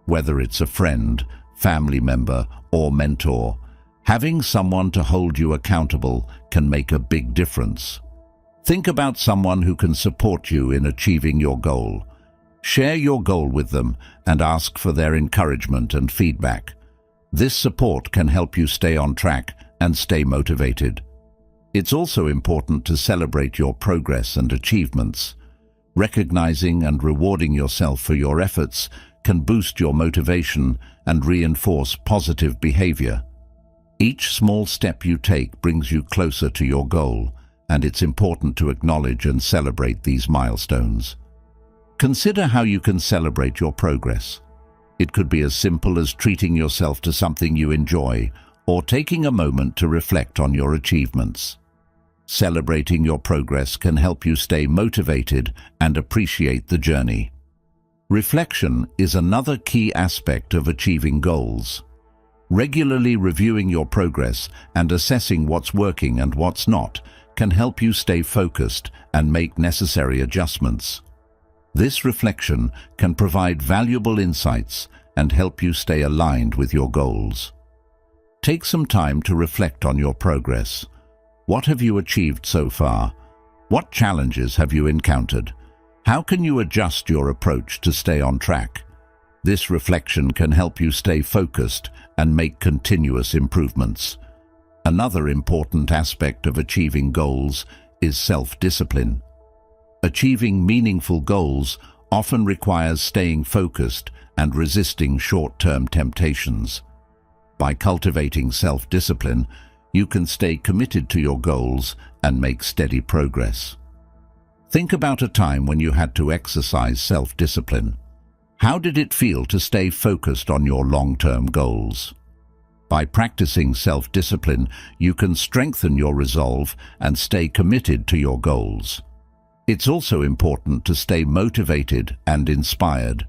Whether it's a friend, family member, or mentor, having someone to hold you accountable can make a big difference. Think about someone who can support you in achieving your goal. Share your goal with them and ask for their encouragement and feedback. This support can help you stay on track and stay motivated. It's also important to celebrate your progress and achievements. Recognizing and rewarding yourself for your efforts can boost your motivation and reinforce positive behavior. Each small step you take brings you closer to your goal, and it's important to acknowledge and celebrate these milestones. Consider how you can celebrate your progress. It could be as simple as treating yourself to something you enjoy or taking a moment to reflect on your achievements. Celebrating your progress can help you stay motivated and appreciate the journey. Reflection is another key aspect of achieving goals. Regularly reviewing your progress and assessing what's working and what's not can help you stay focused and make necessary adjustments. This reflection can provide valuable insights and help you stay aligned with your goals. Take some time to reflect on your progress. What have you achieved so far? What challenges have you encountered? How can you adjust your approach to stay on track? This reflection can help you stay focused and make continuous improvements. Another important aspect of achieving goals is self-discipline. Achieving meaningful goals often requires staying focused and resisting short-term temptations. By cultivating self-discipline, you can stay committed to your goals and make steady progress. Think about a time when you had to exercise self-discipline. How did it feel to stay focused on your long-term goals? By practicing self-discipline, you can strengthen your resolve and stay committed to your goals. It's also important to stay motivated and inspired.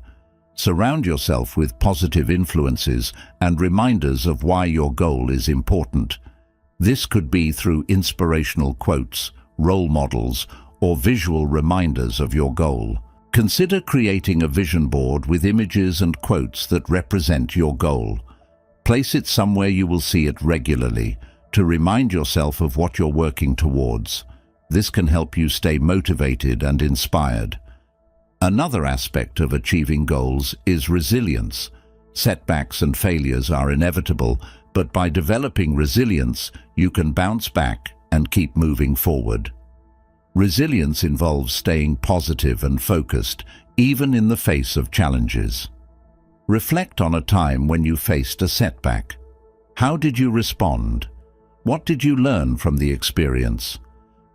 Surround yourself with positive influences and reminders of why your goal is important. This could be through inspirational quotes, role models, or visual reminders of your goal. Consider creating a vision board with images and quotes that represent your goal. Place it somewhere you will see it regularly to remind yourself of what you're working towards. This can help you stay motivated and inspired. Another aspect of achieving goals is resilience. Setbacks and failures are inevitable, but by developing resilience, you can bounce back and keep moving forward. Resilience involves staying positive and focused, even in the face of challenges. Reflect on a time when you faced a setback. How did you respond? What did you learn from the experience?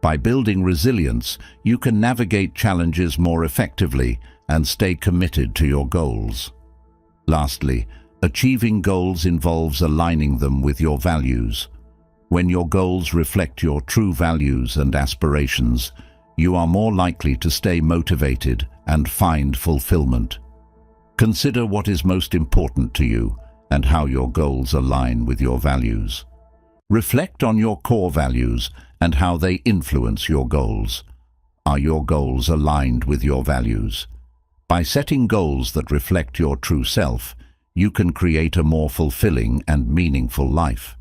By building resilience, you can navigate challenges more effectively and stay committed to your goals. Lastly, achieving goals involves aligning them with your values. When your goals reflect your true values and aspirations, you are more likely to stay motivated and find fulfillment. Consider what is most important to you and how your goals align with your values. Reflect on your core values and how they influence your goals. Are your goals aligned with your values? By setting goals that reflect your true self, you can create a more fulfilling and meaningful life.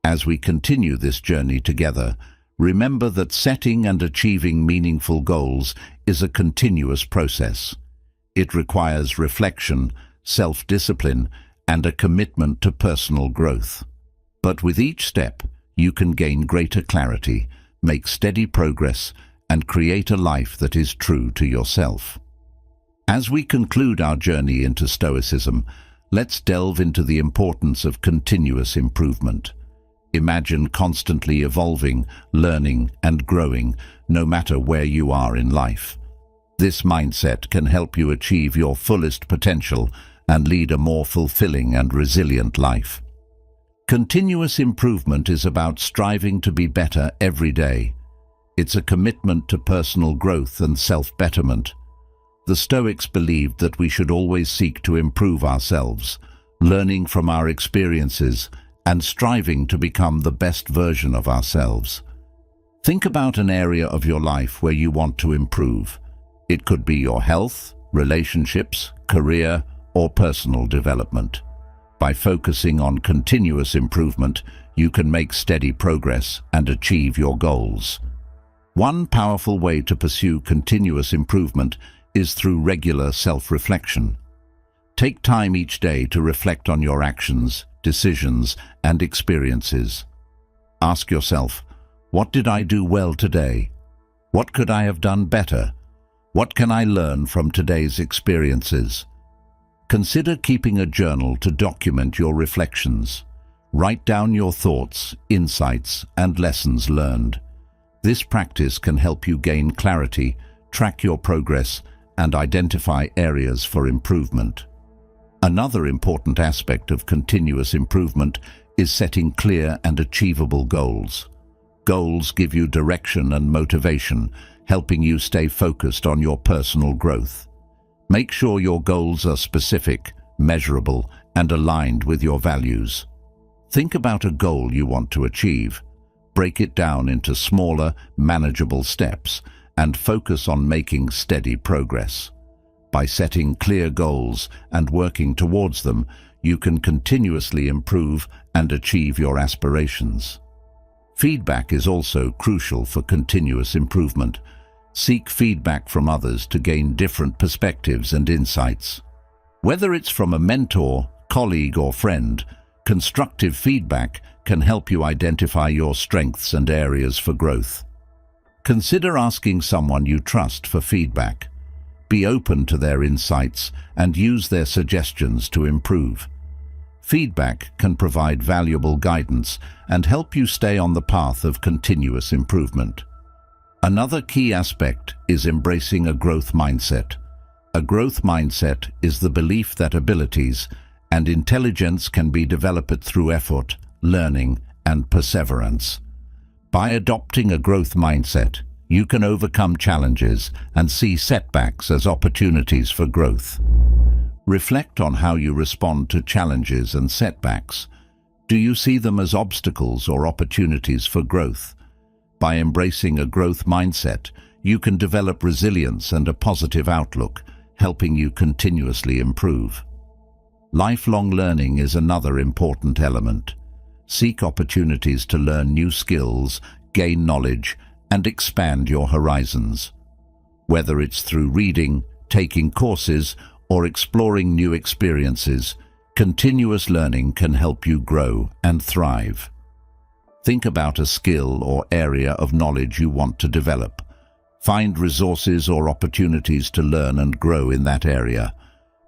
As we continue this journey together, remember that setting and achieving meaningful goals is a continuous process. It requires reflection, self-discipline, and a commitment to personal growth. But with each step, you can gain greater clarity, make steady progress, and create a life that is true to yourself. As we conclude our journey into Stoicism, let's delve into the importance of continuous improvement. Imagine constantly evolving, learning, and growing, no matter where you are in life. This mindset can help you achieve your fullest potential and lead a more fulfilling and resilient life. Continuous improvement is about striving to be better every day. It's a commitment to personal growth and self-betterment. The Stoics believed that we should always seek to improve ourselves, learning from our experiences and striving to become the best version of ourselves. Think about an area of your life where you want to improve. It could be your health, relationships, career, or personal development. By focusing on continuous improvement, you can make steady progress and achieve your goals. One powerful way to pursue continuous improvement is through regular self-reflection. Take time each day to reflect on your actions, decisions, and experiences. Ask yourself, what did I do well today? What could I have done better? What can I learn from today's experiences? Consider keeping a journal to document your reflections. Write down your thoughts, insights, and lessons learned. This practice can help you gain clarity, track your progress, and identify areas for improvement. Another important aspect of continuous improvement is setting clear and achievable goals. Goals give you direction and motivation, helping you stay focused on your personal growth. Make sure your goals are specific, measurable, and aligned with your values. Think about a goal you want to achieve. Break it down into smaller, manageable steps, and focus on making steady progress. By setting clear goals and working towards them, you can continuously improve and achieve your aspirations. Feedback is also crucial for continuous improvement. Seek feedback from others to gain different perspectives and insights. Whether it's from a mentor, colleague, or friend, constructive feedback can help you identify your strengths and areas for growth. Consider asking someone you trust for feedback. Be open to their insights and use their suggestions to improve. Feedback can provide valuable guidance and help you stay on the path of continuous improvement. Another key aspect is embracing a growth mindset. A growth mindset is the belief that abilities and intelligence can be developed through effort, learning, and perseverance. By adopting a growth mindset, you can overcome challenges and see setbacks as opportunities for growth. Reflect on how you respond to challenges and setbacks. Do you see them as obstacles or opportunities for growth? By embracing a growth mindset, you can develop resilience and a positive outlook, helping you continuously improve. Lifelong learning is another important element. Seek opportunities to learn new skills, gain knowledge, and expand your horizons. Whether it's through reading, taking courses, or exploring new experiences, continuous learning can help you grow and thrive. Think about a skill or area of knowledge you want to develop. Find resources or opportunities to learn and grow in that area.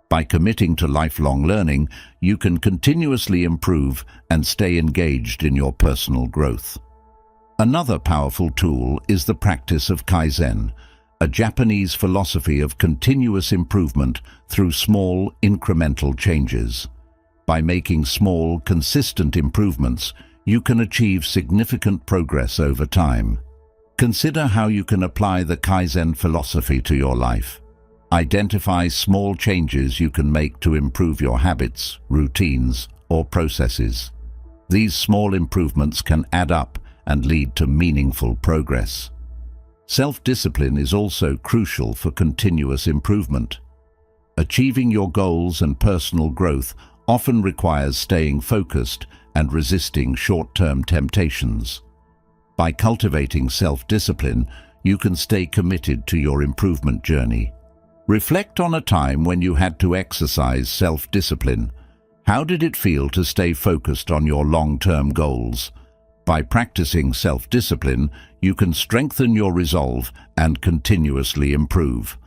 By committing to lifelong learning, you can continuously improve and stay engaged in your personal growth. Another powerful tool is the practice of Kaizen, a Japanese philosophy of continuous improvement through small, incremental changes. By making small, consistent improvements, you can achieve significant progress over time. Consider how you can apply the Kaizen philosophy to your life. Identify small changes you can make to improve your habits, routines, or processes. These small improvements can add up and lead to meaningful progress. Self-discipline is also crucial for continuous improvement. Achieving your goals and personal growth often requires staying focused and resisting short-term temptations. By cultivating self-discipline, you can stay committed to your improvement journey. Reflect on a time when you had to exercise self-discipline. How did it feel to stay focused on your long-term goals? By practicing self-discipline, you can strengthen your resolve and continuously improve.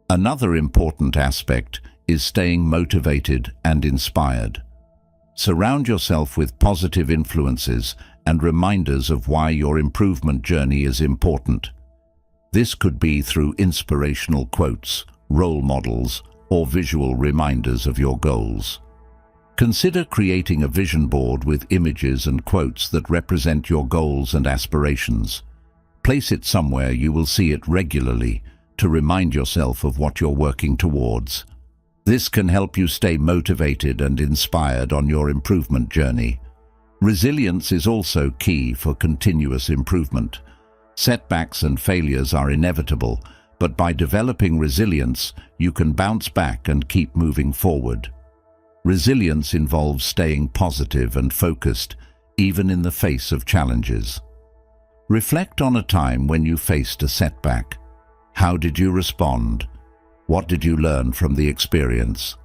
Another important aspect is staying motivated and inspired. Surround yourself with positive influences and reminders of why your improvement journey is important. This could be through inspirational quotes, role models, or visual reminders of your goals. Consider creating a vision board with images and quotes that represent your goals and aspirations. Place it somewhere you will see it regularly to remind yourself of what you're working towards. This can help you stay motivated and inspired on your improvement journey. Resilience is also key for continuous improvement. Setbacks and failures are inevitable, but by developing resilience, you can bounce back and keep moving forward. Resilience involves staying positive and focused, even in the face of challenges. Reflect on a time when you faced a setback. How did you respond? What did you learn from the experience?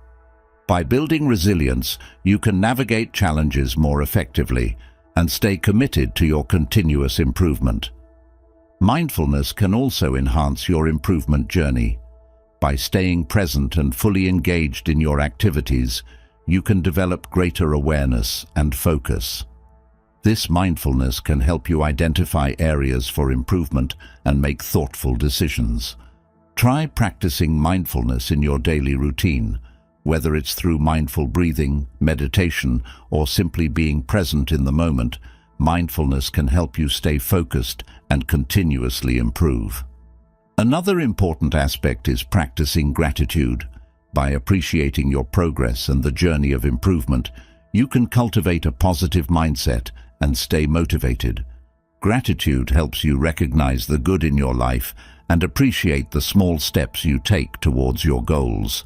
By building resilience, you can navigate challenges more effectively and stay committed to your continuous improvement. Mindfulness can also enhance your improvement journey. By staying present and fully engaged in your activities, you can develop greater awareness and focus. This mindfulness can help you identify areas for improvement and make thoughtful decisions. Try practicing mindfulness in your daily routine, whether it's through mindful breathing, meditation, or simply being present in the moment. Mindfulness can help you stay focused and continuously improve. Another important aspect is practicing gratitude. By appreciating your progress and the journey of improvement, you can cultivate a positive mindset and stay motivated. Gratitude helps you recognize the good in your life and appreciate the small steps you take towards your goals.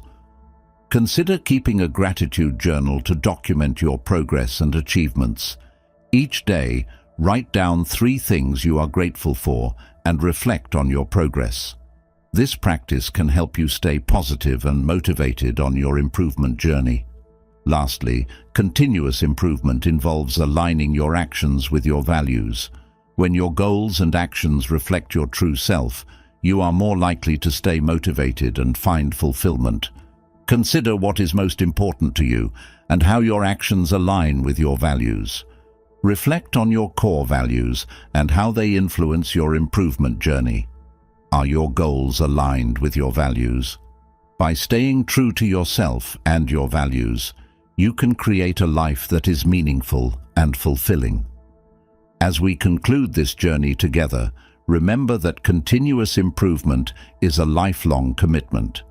Consider keeping a gratitude journal to document your progress and achievements. Each day, write down 3 things you are grateful for and reflect on your progress. This practice can help you stay positive and motivated on your improvement journey. Lastly, continuous improvement involves aligning your actions with your values. When your goals and actions reflect your true self, you are more likely to stay motivated and find fulfillment. Consider what is most important to you and how your actions align with your values. Reflect on your core values and how they influence your improvement journey. Are your goals aligned with your values? By staying true to yourself and your values, you can create a life that is meaningful and fulfilling. As we conclude this journey together, remember that continuous improvement is a lifelong commitment.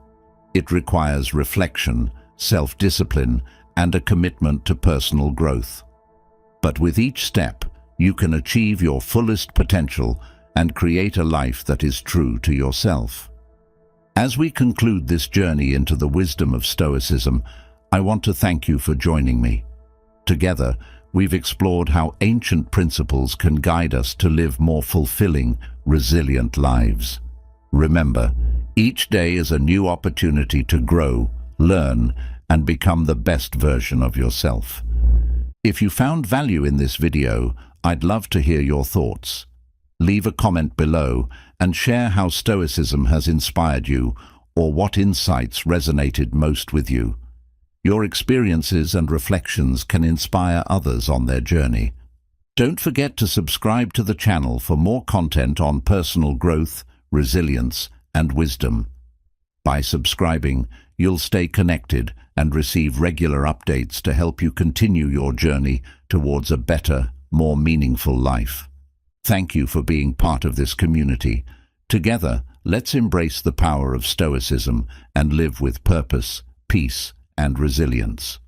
It requires reflection, self-discipline, and a commitment to personal growth. But with each step, you can achieve your fullest potential and create a life that is true to yourself. As we conclude this journey into the wisdom of Stoicism, I want to thank you for joining me. Together, we've explored how ancient principles can guide us to live more fulfilling, resilient lives. Remember, each day is a new opportunity to grow, learn, and become the best version of yourself. If you found value in this video, I'd love to hear your thoughts. Leave a comment below and share how Stoicism has inspired you or what insights resonated most with you. Your experiences and reflections can inspire others on their journey. Don't forget to subscribe to the channel for more content on personal growth, resilience, and wisdom. By subscribing, you'll stay connected and receive regular updates to help you continue your journey towards a better, more meaningful life. Thank you for being part of this community. Together, let's embrace the power of Stoicism and live with purpose, peace, and resilience.